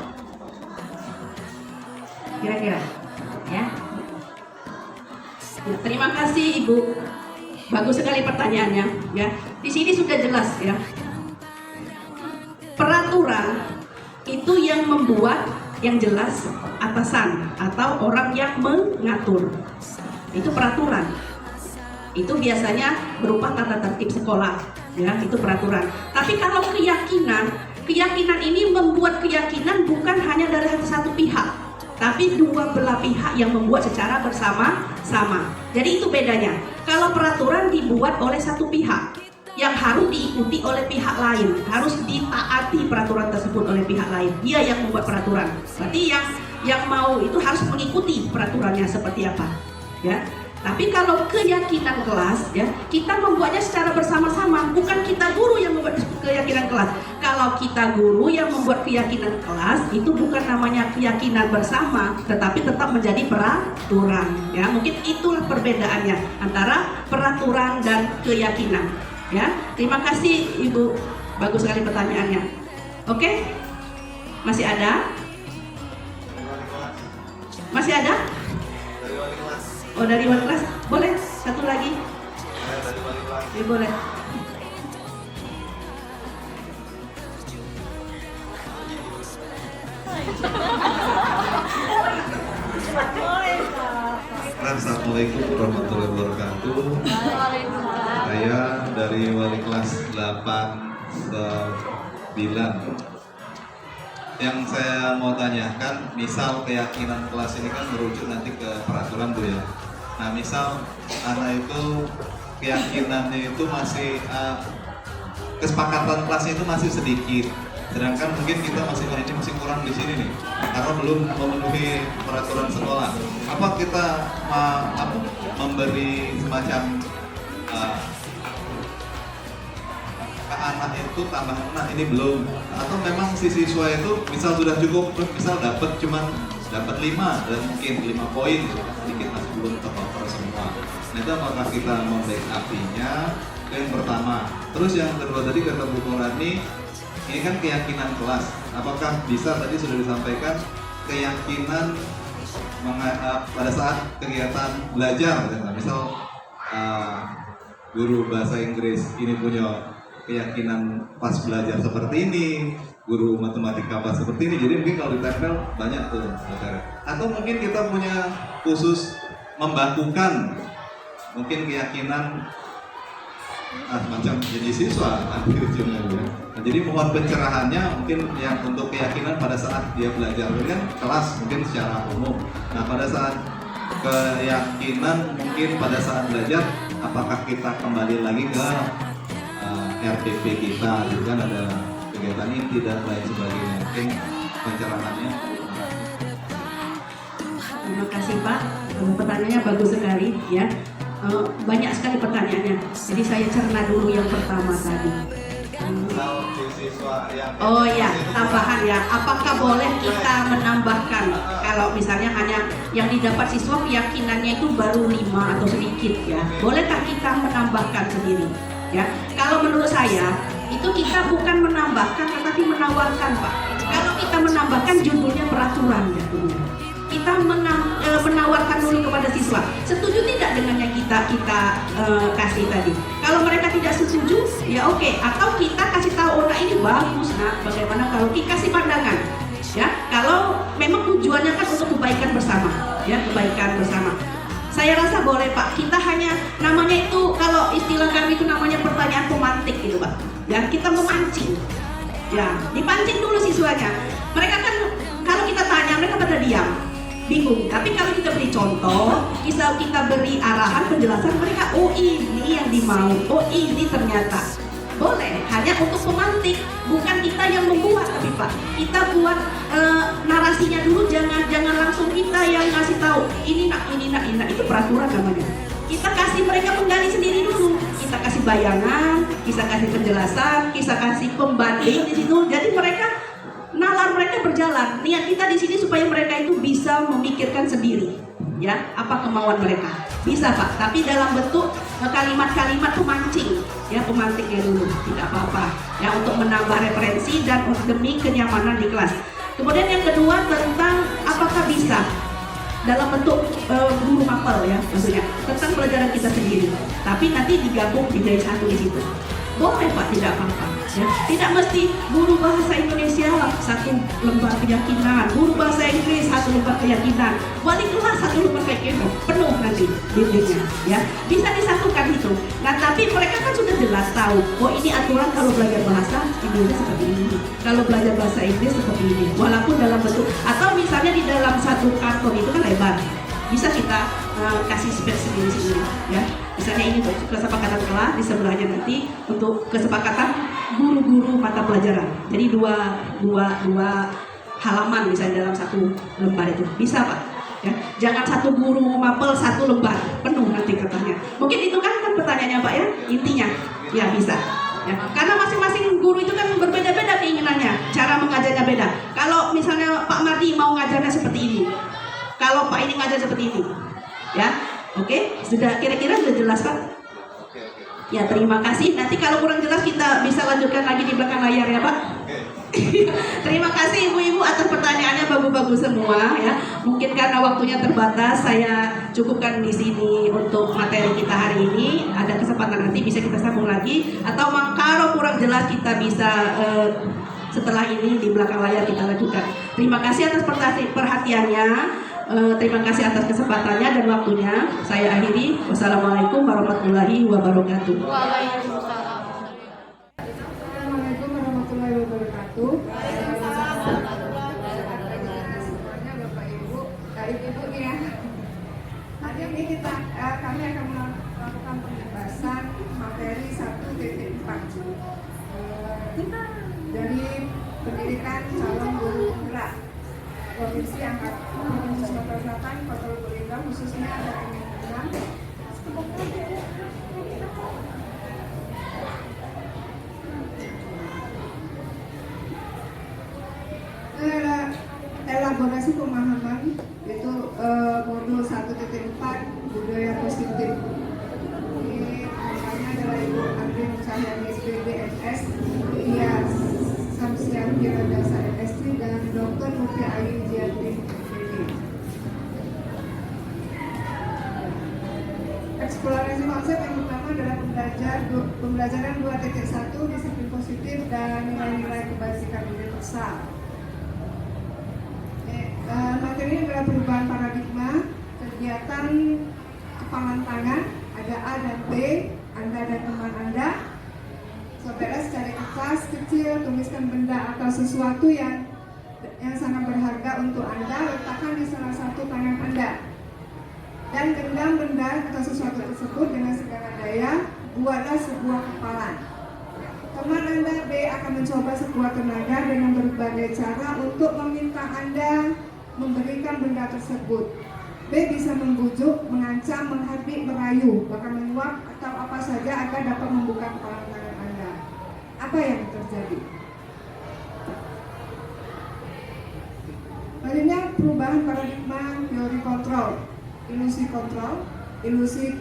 Kira-kira, ya? Ya, terima kasih Ibu. Bagus sekali pertanyaannya. Ya, di sini sudah jelas ya. Peraturan itu yang membuat yang jelas atasan atau orang yang mengatur. Itu peraturan. Itu biasanya berupa tata tertib sekolah. Ya, itu peraturan. Tapi kalau keyakinan ini membuat keyakinan bukan hanya dari satu pihak, tapi dua belah pihak yang membuat secara bersama-sama. Jadi itu bedanya. Kalau peraturan dibuat oleh satu pihak, yang harus diikuti oleh pihak lain, harus ditaati peraturan tersebut oleh pihak lain. Dia yang membuat peraturan. Berarti yang mau itu harus mengikuti peraturannya seperti apa. Ya. Tapi kalau keyakinan kelas, ya, kita membuatnya secara bersama-sama, bukan kita guru yang membuat keyakinan kelas. Kalau kita guru yang membuat keyakinan kelas, itu bukan namanya keyakinan bersama, tetapi tetap menjadi peraturan. Ya, mungkin itulah perbedaannya antara peraturan dan keyakinan. Ya, terima kasih Ibu, bagus sekali pertanyaannya. Oke, masih ada? Masih ada? Oh, dari wali kelas, boleh satu lagi? Ya, boleh. Assalamualaikum warahmatullahi wabarakatuh. Saya dari wali kelas 8-9. Yang saya mau tanyakan, misal keyakinan kelas ini kan merujuk nanti ke peraturan tuh ya. Nah, misal anak itu keyakinannya itu masih kesepakatan kelasnya itu masih sedikit, sedangkan mungkin kita masih kurang di sini nih, karena belum memenuhi peraturan sekolah. Apa kita memberi semacam ke anak itu tambahan, nah ini belum, atau memang si siswa itu misal sudah cukup, misal dapat 5 dan mungkin 5 poin, sedikit masih belum tercover semua. Nah, itu apakah kita membackup-nya? Itu yang pertama. Terus yang kedua tadi kata Bu Korani, ini kan keyakinan kelas. Apakah bisa, tadi sudah disampaikan, keyakinan pada saat kegiatan belajar, misal guru bahasa Inggris ini punya keyakinan pas belajar seperti ini, guru matematika pas seperti ini, jadi mungkin kalau ditempel banyak tuh materi. Atau mungkin kita punya khusus membakukan, mungkin keyakinan macam jadi siswa nanti ujungnya ya. Nah, jadi mohon pencerahannya mungkin yang untuk keyakinan pada saat dia belajar, kan kelas mungkin secara umum. Nah, pada saat keyakinan mungkin pada saat belajar, apakah kita kembali lagi ke RTP kita, gitu kan, ada kegiatan inti dan lain sebagainya. Mungkin pencerahannya. Terima kasih Pak, pertanyaannya bagus sekali ya. Banyak sekali pertanyaannya, jadi saya cerna dulu yang pertama tadi. Misal sisi siswa yang Oh ya, tambahan ya. Apakah boleh kita menambahkan kalau misalnya hanya yang didapat siswa keyakinannya itu baru 5 atau sedikit ya. Bolehkah kita menambahkan sendiri? Ya. Kalau menurut saya itu kita bukan menambahkan tetapi menawarkan, Pak. Kalau kita menambahkan judulnya peraturan ya. Kita menawarkan dulu kepada siswa. Setuju tidak dengan yang kita kasih tadi? Kalau mereka tidak setuju, ya oke. Atau kita kasih tahu, oh nah ini bagus, nah bagaimana kalau dikasih pandangan? Ya, kalau memang tujuannya kan untuk kebaikan bersama, ya kebaikan bersama. Saya rasa boleh Pak. Kita hanya namanya itu kalau istilah kami itu namanya pertanyaan pemantik gitu Pak. Ya kita memancing. Ya dipancing dulu siswanya. Mereka kan kalau kita tanya mereka pada diam. Bingung, tapi kalau kita beri contoh, kita beri arahan, penjelasan mereka, oh ini yang dimau, oh ini ternyata boleh, hanya untuk pemantik, bukan kita yang membuat, tapi Pak, kita buat narasinya dulu, jangan langsung kita yang ngasih tahu, ini nak, itu peraturan namanya. Kita kasih mereka menggali sendiri dulu, kita kasih bayangan, kita kasih penjelasan, kita kasih pembanding di situ, jadi mereka nalar mereka berjalan. Niat kita di sini supaya mereka itu bisa memikirkan sendiri, ya apa kemauan mereka. Bisa Pak, tapi dalam bentuk kalimat-kalimat pemancing, ya pemantiknya dulu, tidak apa-apa. Ya untuk menambah referensi dan demi kenyamanan di kelas. Kemudian yang kedua tentang apakah bisa dalam bentuk guru mapel ya, maksudnya tentang pelajaran kita sendiri. Tapi nanti digabung menjadi satu di situ. Boleh Pak, tidak apa-apa. Ya. Tidak mesti guru bahasa Indonesia satu lembar keyakinan, guru bahasa Inggris satu lembar keyakinan, wali kelas satu lembar keyakinan, penuh nanti bimbingnya. Ya, bisa disatukan itu. Nah, tapi mereka kan sudah jelas tahu, oh ini aturan kalau belajar bahasa Indonesia seperti ini, kalau belajar bahasa Inggris seperti ini. Walaupun dalam bentuk atau misalnya di dalam satu karton itu kan lebar, bisa kita kasih spek sendiri-sendiri. Ya. Misalnya ini untuk kesepakatan kelas, di sebelahnya nanti untuk kesepakatan guru-guru mata pelajaran. Jadi dua halaman misalnya dalam satu lembar itu bisa Pak. Ya, jangan satu guru mapel satu lembar penuh nanti katanya. Mungkin itu kan pertanyaannya Pak ya, intinya ya bisa. Ya, karena masing-masing guru itu kan berbeda-beda keinginannya, cara mengajarnya beda. Kalau misalnya Pak Mardi mau ngajarnya seperti ini, kalau Pak ini ngajar seperti ini, ya. Oke, sudah kira-kira sudah jelas Pak? Ya terima kasih. Nanti kalau kurang jelas kita bisa lanjutkan lagi di belakang layar ya Pak. Terima kasih ibu-ibu atas pertanyaannya, bagus-bagus semua ya. Mungkin karena waktunya terbatas, saya cukupkan di sini untuk materi kita hari ini. Ada kesempatan nanti bisa kita sambung lagi. Atau kalau kurang jelas kita bisa setelah ini di belakang layar kita lanjutkan. Terima kasih atas perhatiannya. Terima kasih atas kesempatannya dan waktunya. Saya akhiri. Wassalamualaikum warahmatullahi wabarakatuh. Waalaikumsalam. Assalamualaikum warahmatullahi wabarakatuh. Semuanya Bapak Ibu, Ibu ya. Hari ini kami akan melakukan pembahasan materi 1.4 dari pendidikan calon guru penggerak Provinsi Sumatera Selatan, Kota Lubuk Linggau, khususnya dari Minang. Elaborasi pemahaman yaitu modul 1.4 budaya positif. Ini namanya adalah Ibu Andri Cahyani SPB MS, Ia Samsian Kiradasa MSc dan Dr. Mutia Ayu Jiatri SPB. Eksplorasi konsep yang pertama adalah pembelajaran 2.1 disiplin positif dan nilai-nilai kebajikan universal. Materi ini adalah perubahan paradigma kegiatan kepalan tangan, ada A dan B, Anda dan teman Anda. Saudara secara kertas kecil tuliskan benda atau sesuatu yang sangat berharga untuk Anda, letakkan di salah satu tangan Anda. Dan genggam benda atau sesuatu tersebut dengan segala daya, buatlah sebuah kepalan. Teman Anda B akan mencoba sebuah tenaga dengan berbagai cara untuk meminta Anda memberikan benda tersebut. B bisa membujuk, mengancam, menghardik, merayu, bahkan menyuap atau apa saja agar dapat membuka kepalan tangan Anda. Apa yang terjadi? Selanjutnya perubahan paradigma teori kontrol, ilusi kontrol, ilusi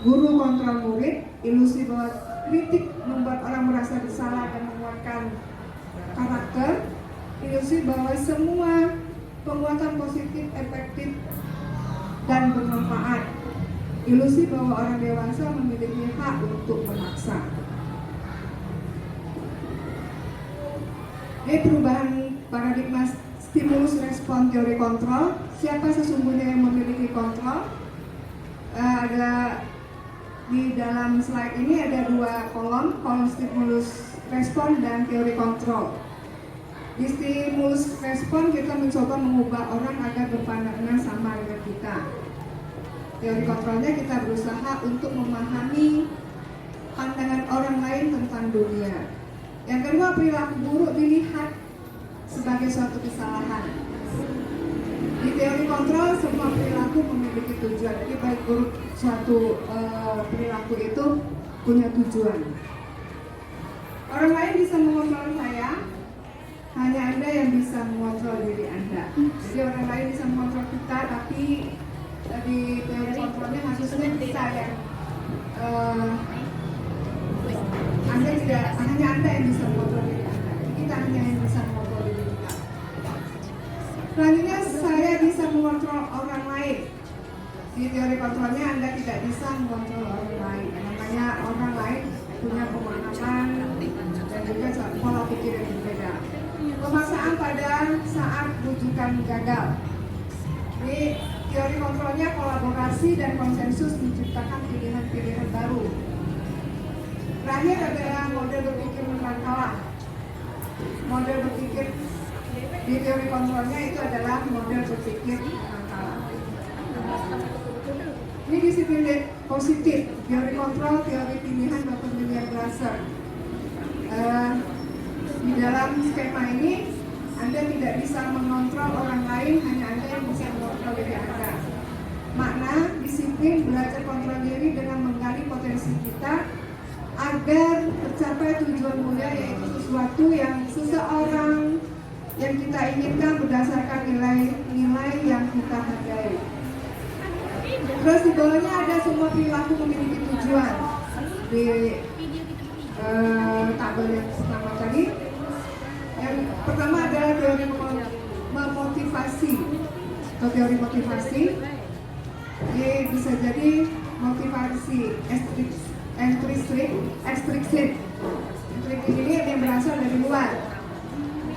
guru kontrol murid, ilusi bahwa kritik membuat orang merasa bersalah dan menguatkan karakter, ilusi bahwa semua penguatan positif, efektif, dan bermanfaat, ilusi bahwa orang dewasa memiliki hak untuk memaksa. Ini perubahan paradigma stimulus respon teori kontrol. Siapa sesungguhnya yang memiliki kontrol? Ada di dalam slide ini ada dua kolom stimulus respon dan teori kontrol. Di stimulus respon kita mencoba mengubah orang agar berpandangan sama dengan kita. Teori kontrolnya kita berusaha untuk memahami pandangan orang lain tentang dunia. Yang kedua, perilaku buruk dilihat sebagai suatu kesalahan. Di teori kontrol, semua perilaku memiliki tujuan. Jadi baik buruk suatu perilaku itu punya tujuan. Orang lain bisa mengontrol saya, hanya Anda yang bisa mengontrol diri Anda. Jadi orang lain bisa mengontrol kita, tapi di teori kontrolnya harusnya kita yang Anda tidak, hanya Anda yang bisa mengontrol diri Anda. Kita hanya yang bisa mengontrol diri kita. Selanjutnya, saya bisa mengontrol orang lain. Di teori kontrolnya Anda tidak bisa mengontrol orang lain. Namanya orang lain punya pemahaman dan juga pola pikir yang berbeda. Pemaksaan pada saat rujukan gagal. Ini teori kontrolnya kolaborasi dan konsensus menciptakan pilihan-pilihan baru. Terakhir adalah model berpikir menang kalah. Model berpikir di teori kontrolnya itu adalah model berpikir menang kalah. Ini disiplin positif, teori kontrol, teori pilihan Dr. William Glasser. Di dalam skema ini, Anda tidak bisa mengontrol orang lain, hanya Anda yang bisa mengontrol diri Anda. Makna disiplin belajar kontrol diri dengan menggali potensi kita agar tercapai tujuan mulia, yaitu sesuatu yang seseorang yang kita inginkan berdasarkan nilai-nilai yang kita hargai. Terus di bawahnya ada semua perilaku memiliki tujuan. Di tabel yang pertama tadi, yang pertama adalah teori memotivasi atau teori motivasi. Ini bisa jadi motivasi ekstrinsik ini yang berasal dari luar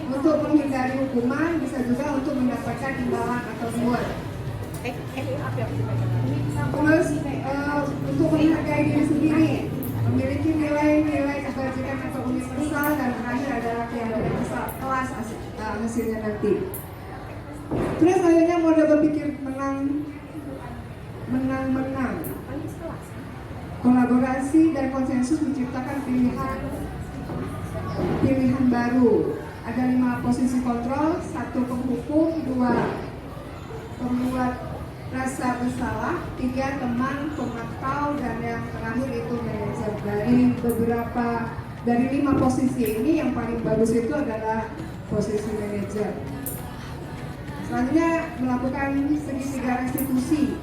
untuk menghindari hukuman, bisa juga untuk mendapatkan imbalan atau reward. Terus untuk menghargai diri sendiri, memiliki nilai-nilai kebajikan atau universal, dan terakhir adalah universal kelas hasilnya nanti. Terus selanjutnya model berpikir menang, kolaborasi dan konsensus menciptakan pilihan baru. Ada 5 posisi kontrol, 1 penghukum, 2 pembuat rasa bersalah, 3 teman, pemantau, dan yang terakhir itu manajer. Dari 5 posisi ini yang paling bagus itu adalah posisi manajer. Selanjutnya melakukan segitiga restitusi,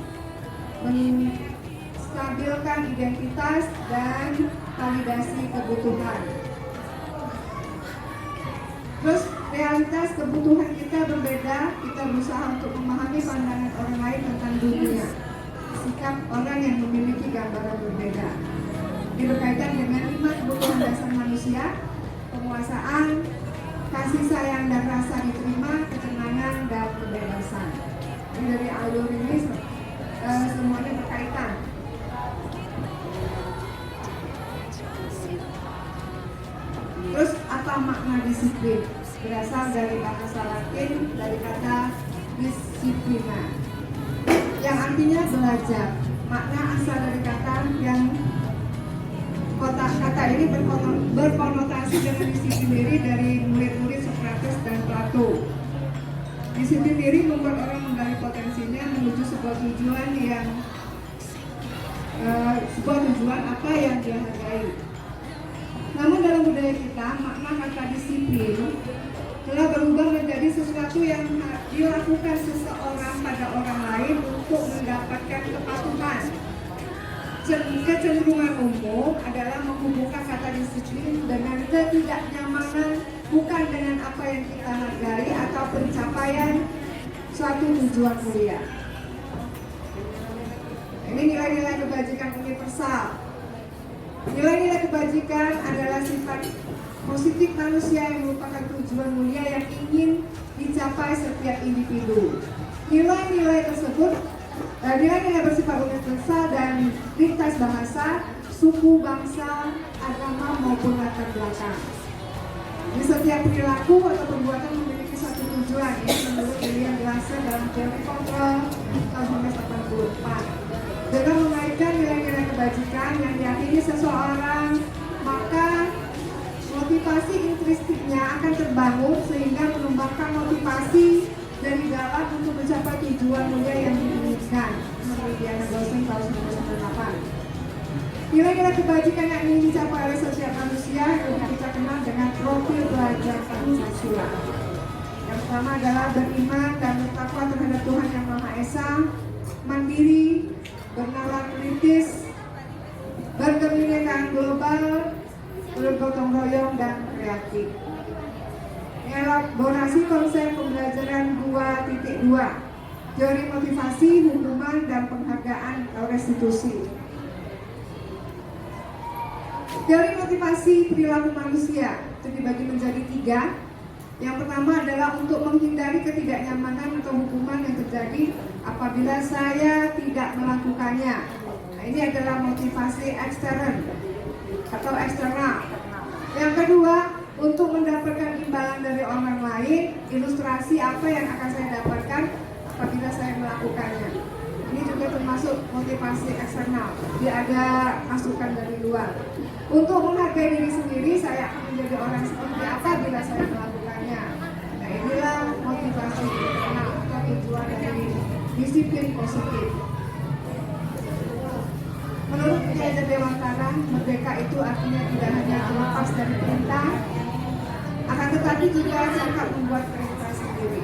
menstabilkan identitas dan validasi kebutuhan. Terus realitas kebutuhan kita berbeda, kita berusaha untuk memahami pandangan orang lain tentang dunia. Sikap orang yang memiliki gambaran berbeda. Ini berkaitan dengan 5 kebutuhan dasar manusia: penguasaan, kasih sayang dan rasa diterima, ketenangan dan kebebasan. Ini dari alur ini semuanya berkaitan. Terus apa makna disiplin? Berasal dari bahasa Latin, dari kata disiplina, yang artinya belajar. Makna asal dari kata yang kata ini berkonotasi dengan disiplin diri dari murid-murid Socrates dan Plato. Disiplin diri membuat orang menggali potensinya menuju sebuah tujuan apa yang dia hargai. Namun dalam budaya kita, makna kata disiplin telah berubah menjadi sesuatu yang dilakukan seseorang pada orang lain untuk mendapatkan kepatuhan. Kecenderungan umum adalah menghubungkan kata disiplin dengan ketidaknyamanan, bukan dengan apa yang kita hargai atau pencapaian suatu tujuan mulia. Ini nilai-nilai kebajikan universal. Nilai-nilai kebajikan adalah sifat positif manusia yang merupakan tujuan mulia yang ingin dicapai setiap individu. Nilai-nilai bersifat universal dan lintas bahasa, suku, bangsa, agama maupun latar belakang. Di setiap perilaku atau perbuatan memiliki satu tujuan, ini menurut William Glasser dalam teori kontrol tahun 1984. Dengan mengaitkan nilai-nilai kebajikan yang diyakini seseorang, maka motivasi intrinstiknya akan terbangun sehingga mengembangkan motivasi dari dalam untuk mencapai tujuan mulia yang diinginkan. Menurut Diana Gosling tahun 1998. Nilai-nilai kebajikan yang ingin dicapai oleh setiap manusia yang kita kenal dengan profil belajar Pancasila. Yang pertama adalah beriman dan bertakwa terhadap Tuhan Yang Maha Esa, mandiri, bernalar kritis, berkebinekaan global, bergotong royong dan kreatif. Elaborasi konsep pembelajaran 2.2, teori motivasi, hukuman, dan penghargaan atau restitusi. Teori motivasi perilaku manusia itu dibagi menjadi 3. Yang pertama adalah untuk menghindari ketidaknyamanan atau hukuman yang terjadi apabila saya tidak melakukannya. Nah, ini adalah motivasi ekstern atau eksternal. Yang kedua, untuk mendapatkan imbalan dari orang lain, ilustrasi apa yang akan saya dapatkan apabila saya melakukannya. Ini juga termasuk motivasi eksternal. Dia ada masukan dari luar. Untuk menghargai diri sendiri, saya akan menjadi orang seperti apa bila saya melakukannya. Nah, inilah motivasi eksternal atau tujuan dari disiplin positif. Menurut Kiai Dewantara, merdeka itu artinya tidak hanya lepas dari perintah, akan tetapi juga cakap membuat perintah sendiri.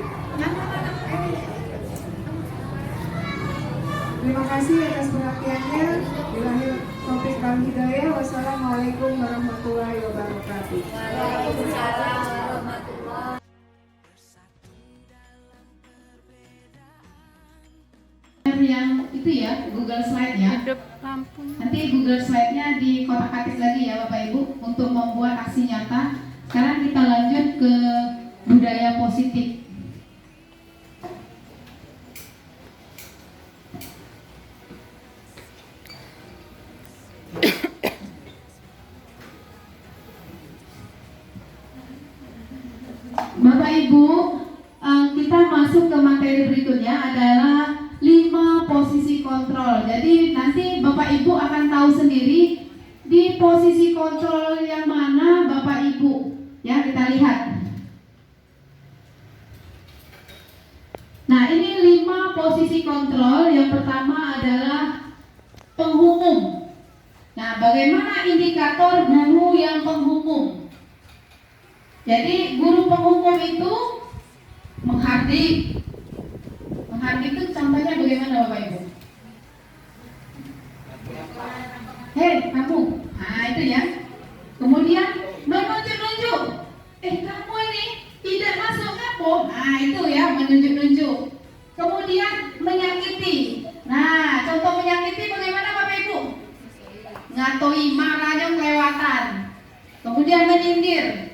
Terima kasih atas perhatiannya. Bilahil taufiq wal hidayah. Wassalamualaikum warahmatullahi wabarakatuh. Waalaikumsalam warahmatullahi. Yang itu ya, Google Slide-nya. Nanti Google Slide-nya di kotak-atik lagi ya Bapak Ibu untuk membuat aksi nyata. Sekarang kita lanjut ke budaya positif. Bapak Ibu, kita masuk ke materi berikutnya adalah 5 posisi kontrol. Jadi nanti Bapak Ibu akan tahu sendiri di posisi kontrol yang mana Bapak Ibu. Ya, kita lihat. Nah, ini 5 posisi kontrol. Yang pertama adalah penghukum. Nah, bagaimana indikator guru yang penghukum? Jadi guru penghukum itu menghardik. Menghardik itu contohnya bagaimana Bapak Ibu? Hei kamu, nah itu ya. Kemudian menunjuk-nunjuk. Kamu ini tidak masuk kamu. Nah itu ya, menunjuk-nunjuk. Kemudian menyakiti. Nah contoh menyakiti bagaimana Bapak Ibu? Ngatoi marahnya kelewatan. Kemudian menyindir.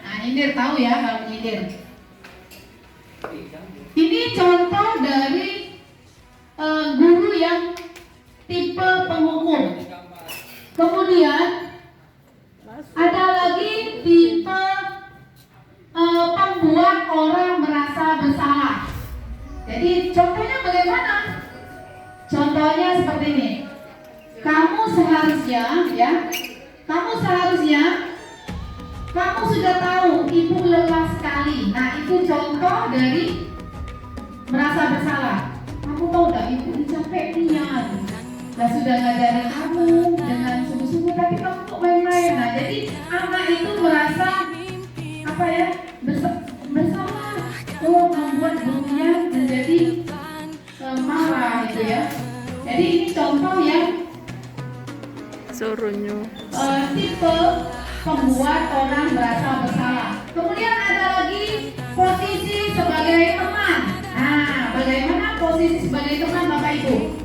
Nah, nyindir tahu ya kalau nyindir. Ini contoh dari guru yang tipe penghukum. Kemudian ada lagi tipe pembuat orang merasa bersalah. Jadi contohnya bagaimana? Contohnya seperti ini. Kamu seharusnya kamu sudah tahu ibu lelah sekali. Nah itu contoh dari merasa bersalah. Kamu tahu tak ibu capek niat. Nah sudah ngajarin kamu dengan sungguh-sungguh tapi kamu kok main-main. Nah jadi anak itu merasa contoh yang tipe pembuat orang merasa bersalah. Kemudian ada lagi posisi sebagai teman. Nah, bagaimana posisi sebagai teman Bapak Ibu?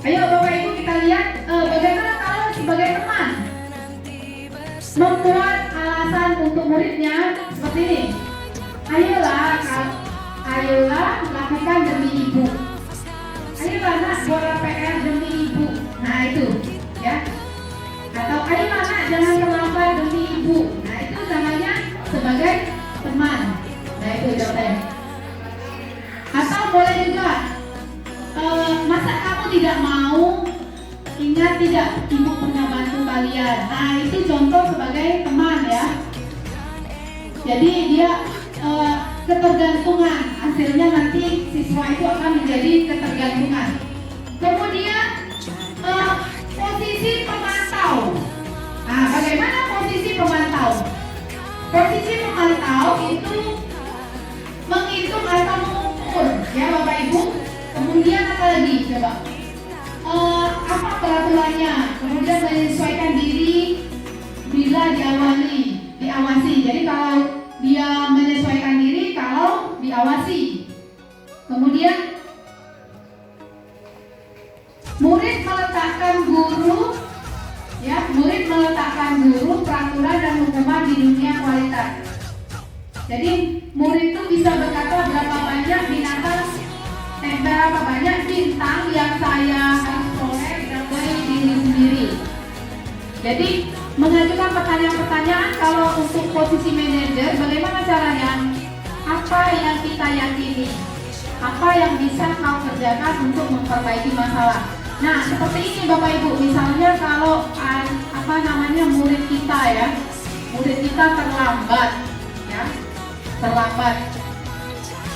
Ayo Bapak Ibu kita lihat bagaimana kalau sebagai teman membuat alasan untuk muridnya seperti ini. Ayolah lakukan demi ibu. Ayolah nak buat PR demi ibu. Nah itu ya. Atau ayolah nak jangan terlambat demi ibu. Nah itu namanya sebagai teman. Nah itu jawabannya. Atau boleh juga masa kamu tidak mau, ingat tidak ibu pernah bantu kalian. Nah itu contoh sebagai teman ya. Jadi dia ketergantungan, hasilnya nanti siswa itu akan menjadi ketergantungan. Kemudian posisi pemantau. Nah, bagaimana posisi pemantau? Posisi pemantau itu menghitung atau mengukur, ya Bapak Ibu. Kemudian apa lagi? Coba. Apa peraturannya? Kemudian menyesuaikan diri bila diawasi. Jadi kalau dia menyesuaikan diri kalau diawasi. Kemudian murid meletakkan guru peraturan dan hukuman di dunia kualitas. Jadi murid itu bisa berkata berapa banyak bintang yang saya harus peroleh dari diri sendiri. Jadi mengajukan pertanyaan-pertanyaan kalau untuk posisi manajer, bagaimana caranya? Apa yang kita yakini? Apa yang bisa kau kerjakan untuk memperbaiki masalah? Nah, seperti ini Bapak Ibu, misalnya kalau murid kita ya, murid kita terlambat.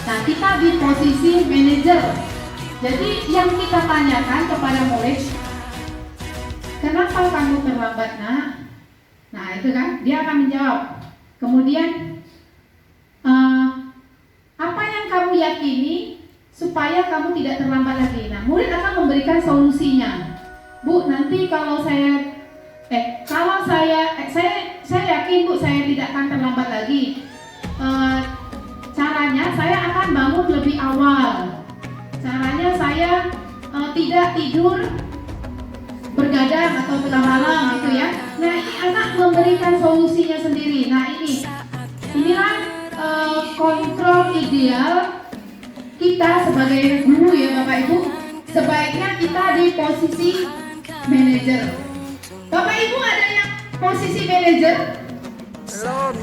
Nah, kita di posisi manajer. Jadi yang kita tanyakan kepada murid, kenapa kamu terlambat nak? Nah itu kan, dia akan menjawab. Kemudian apa yang kamu yakini supaya kamu tidak terlambat lagi? Nah murid akan memberikan solusinya. Bu, nanti kalau saya yakin Bu saya tidak akan terlambat lagi. Caranya saya akan bangun lebih awal. Caranya saya tidak tidur bergadang atau tengah malam gitu ya. Nah ini anak memberikan solusinya sendiri. Nah inilah kontrol ideal kita sebagai guru ya Bapak Ibu. Sebaiknya kita di posisi manajer. Bapak Ibu ada yang posisi manajer?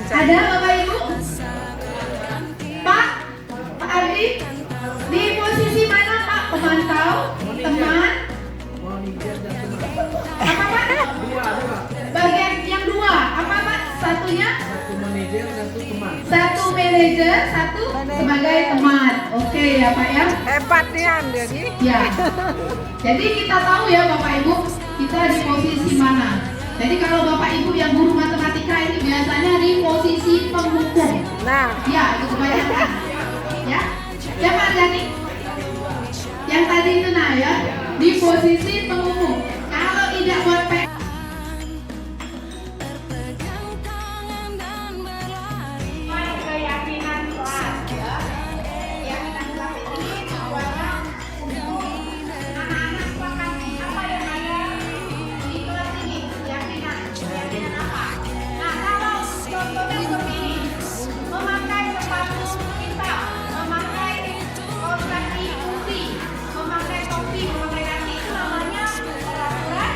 Ada Bapak Ibu? Pak Ardi? Di posisi mana Pak? Pemantau? Teman? Apa Pak? Bagian yang dua, apa Pak? Satunya? Satu manajer, satu sebagai teman. Oke ya Pak ya. Hebat nih jadi. Ya. Jadi kita tahu ya Bapak Ibu, kita di posisi mana. Jadi kalau Bapak Ibu yang guru matematika ini biasanya di posisi penghukum. Nah, ya itu kebanyakan. Ya. Siapa Jani? Yang tadi itu nah ya, di posisi penghukum. Kalau tidak buat keyakinan kelas ya. Keyakinan kelas ini tujuannya untuk anak-anak sepakati apa yang ada di kelas ini. Keyakinan apa? Nah kalau contohnya seperti ini, memakai sepatu hitam, memakai kaos kaki putih, memakai topi, memakai kaki, itu namanya peraturan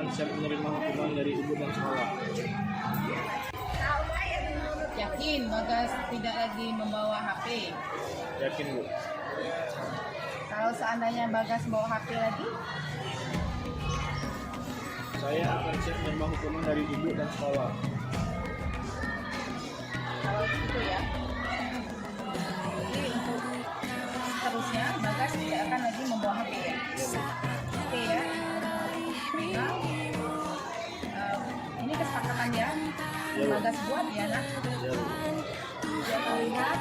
akan siap menerima hukuman dari ibu dan sekolah. Yakin Bagas tidak lagi membawa HP? Yakin, Bu. Kalau seandainya Bagas bawa HP lagi? Saya akan siap menerima hukuman dari ibu dan sekolah. Kalau gitu ya. Jadi untuk seterusnya Bagas tidak akan lagi membawa HP ya? Oke ya. Nah, ini kesepakatan ya. Bagas buat ya nak. Ya, Bu. Kita lihat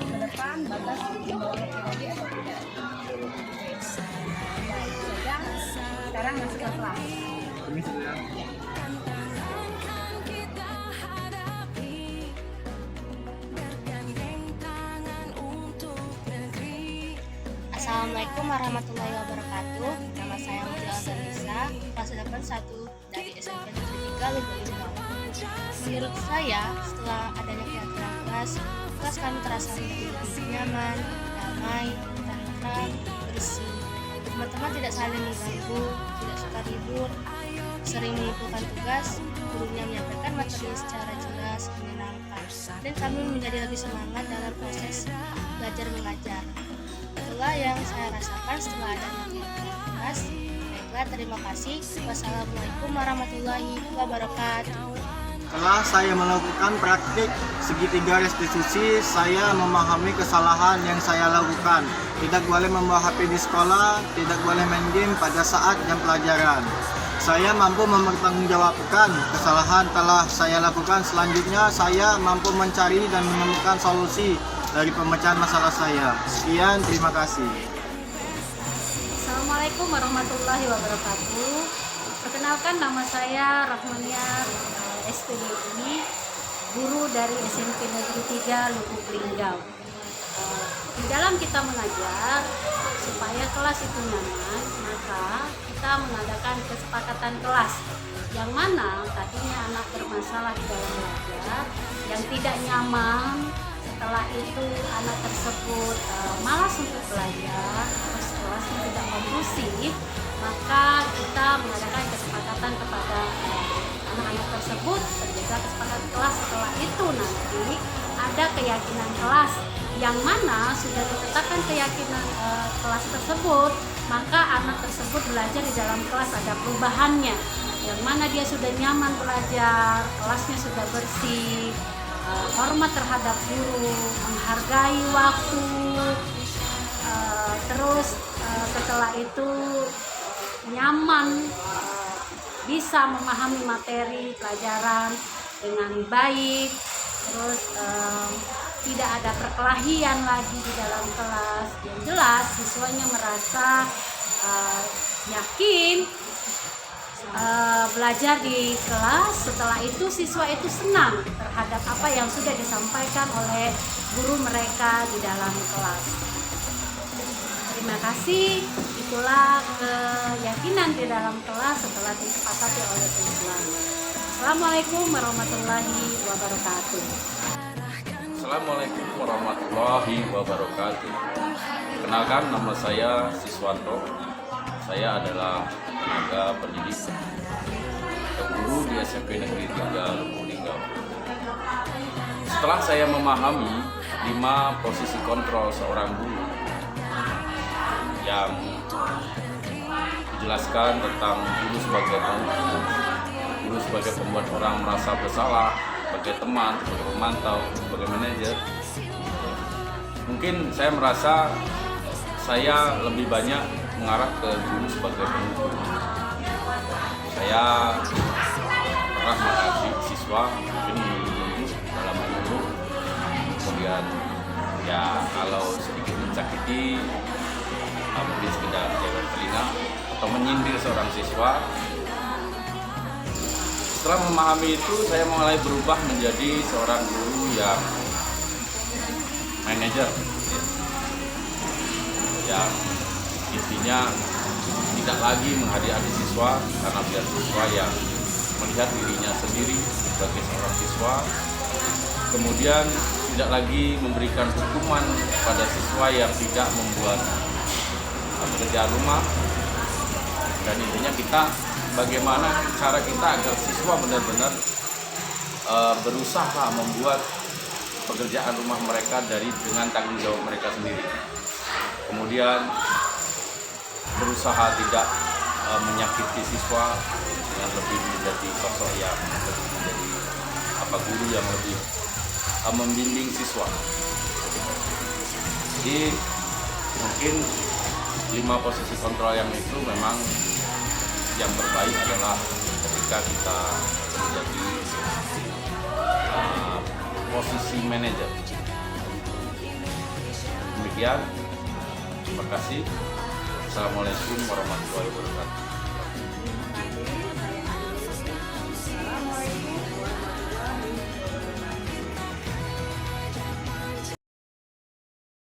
ke depan Bagas membawa HP lagi atau tidak. Oke. Baik saja. Sekarang masuk ke kelas. Permisi, Bu, ya. Assalamualaikum warahmatullahi wabarakatuh. Nama saya Mujal Azanisa, kelas 81 dari SMP Negeri 3 Lubulingga. Menurut saya, setelah adanya kegiatan kelas kami terasa lebih nyaman, damai, tentram, bersih. Teman-teman tidak saling mengganggu, tidak suka ribut, sering mengumpulkan tugas, gurunya menyampaikan materi secara jelas, menyenangkan, dan kami menjadi lebih semangat dalam proses belajar mengajar. Itulah yang saya rasakan setelah adanya kegiatan kelas. Baiklah, terima kasih. Wassalamualaikum warahmatullahi wabarakatuh. Setelah saya melakukan praktik segitiga restitusi, saya memahami kesalahan yang saya lakukan. Tidak boleh membawa HP di sekolah, tidak boleh main game pada saat jam pelajaran. Saya mampu mempertanggungjawabkan kesalahan telah saya lakukan. Selanjutnya, saya mampu mencari dan menemukan solusi dari pemecahan masalah saya. Sekian, terima kasih. Assalamualaikum warahmatullahi wabarakatuh. Perkenalkan, nama saya Rahmaniar SPDI, guru dari SMP Negeri 3 Lubuk Linggau. Di dalam kita mengajar, supaya kelas itu nyaman, maka kita mengadakan kesepakatan kelas, yang mana tadinya anak bermasalah di dalam belajar, yang tidak nyaman, setelah itu anak tersebut malas untuk belajar, terus kelasnya tidak kondusif, maka kita mengadakan kesepakatan kepada anak-anak tersebut, terjaga kesepakatan kelas. Setelah itu nanti ada keyakinan kelas, yang mana sudah ditetapkan keyakinan kelas tersebut, maka anak tersebut belajar di dalam kelas ada perubahannya, yang mana dia sudah nyaman belajar, kelasnya sudah bersih, hormat terhadap guru, menghargai waktu, terus setelah itu nyaman, bisa memahami materi pelajaran dengan baik, terus tidak ada perkelahian lagi di dalam kelas. Yang jelas siswanya merasa yakin belajar di kelas. Setelah itu siswa itu senang terhadap apa yang sudah disampaikan oleh guru mereka di dalam kelas. Terima kasih. Itulah keyakinan di dalam kelas setelah disepakati oleh siswa. Assalamualaikum warahmatullahi wabarakatuh. Assalamualaikum warahmatullahi wabarakatuh. Kenalkan, nama saya Siswanto. Saya adalah tenaga pendidik, guru di SMP Negeri 3 Lubuk Linggau. Setelah saya memahami 5 posisi kontrol seorang guru yang dijelaskan tentang guru sebagai penghukum, guru sebagai pembuat orang merasa bersalah, sebagai teman, sebagai pemantau, sebagai manajer, mungkin saya merasa saya lebih banyak mengarah ke guru sebagai penghukum. Saya pernah mengaji siswa mungkin menunggu dalam menunggu, kemudian ya kalau sedikit mencakiti, mungkin sekedar jaga telinga atau menyindir seorang siswa. Setelah memahami itu, saya mulai berubah menjadi seorang guru yang manajer, yang intinya tidak lagi menghadiri siswa karena biar siswa yang melihat dirinya sendiri sebagai seorang siswa, kemudian tidak lagi memberikan hukuman pada siswa yang tidak membuat pekerjaan rumah, dan intinya kita bagaimana cara kita agar siswa benar-benar berusaha membuat pekerjaan rumah mereka dengan tanggung jawab mereka sendiri. Kemudian berusaha tidak menyakiti siswa dengan lebih menjadi sosok yang lebih menjadi guru yang lebih membimbing siswa. Jadi mungkin 5 posisi kontrol yang itu memang yang terbaik adalah ketika kita menjadi posisi manajer. Demikian, terima kasih. Assalamualaikum warahmatullahi wabarakatuh.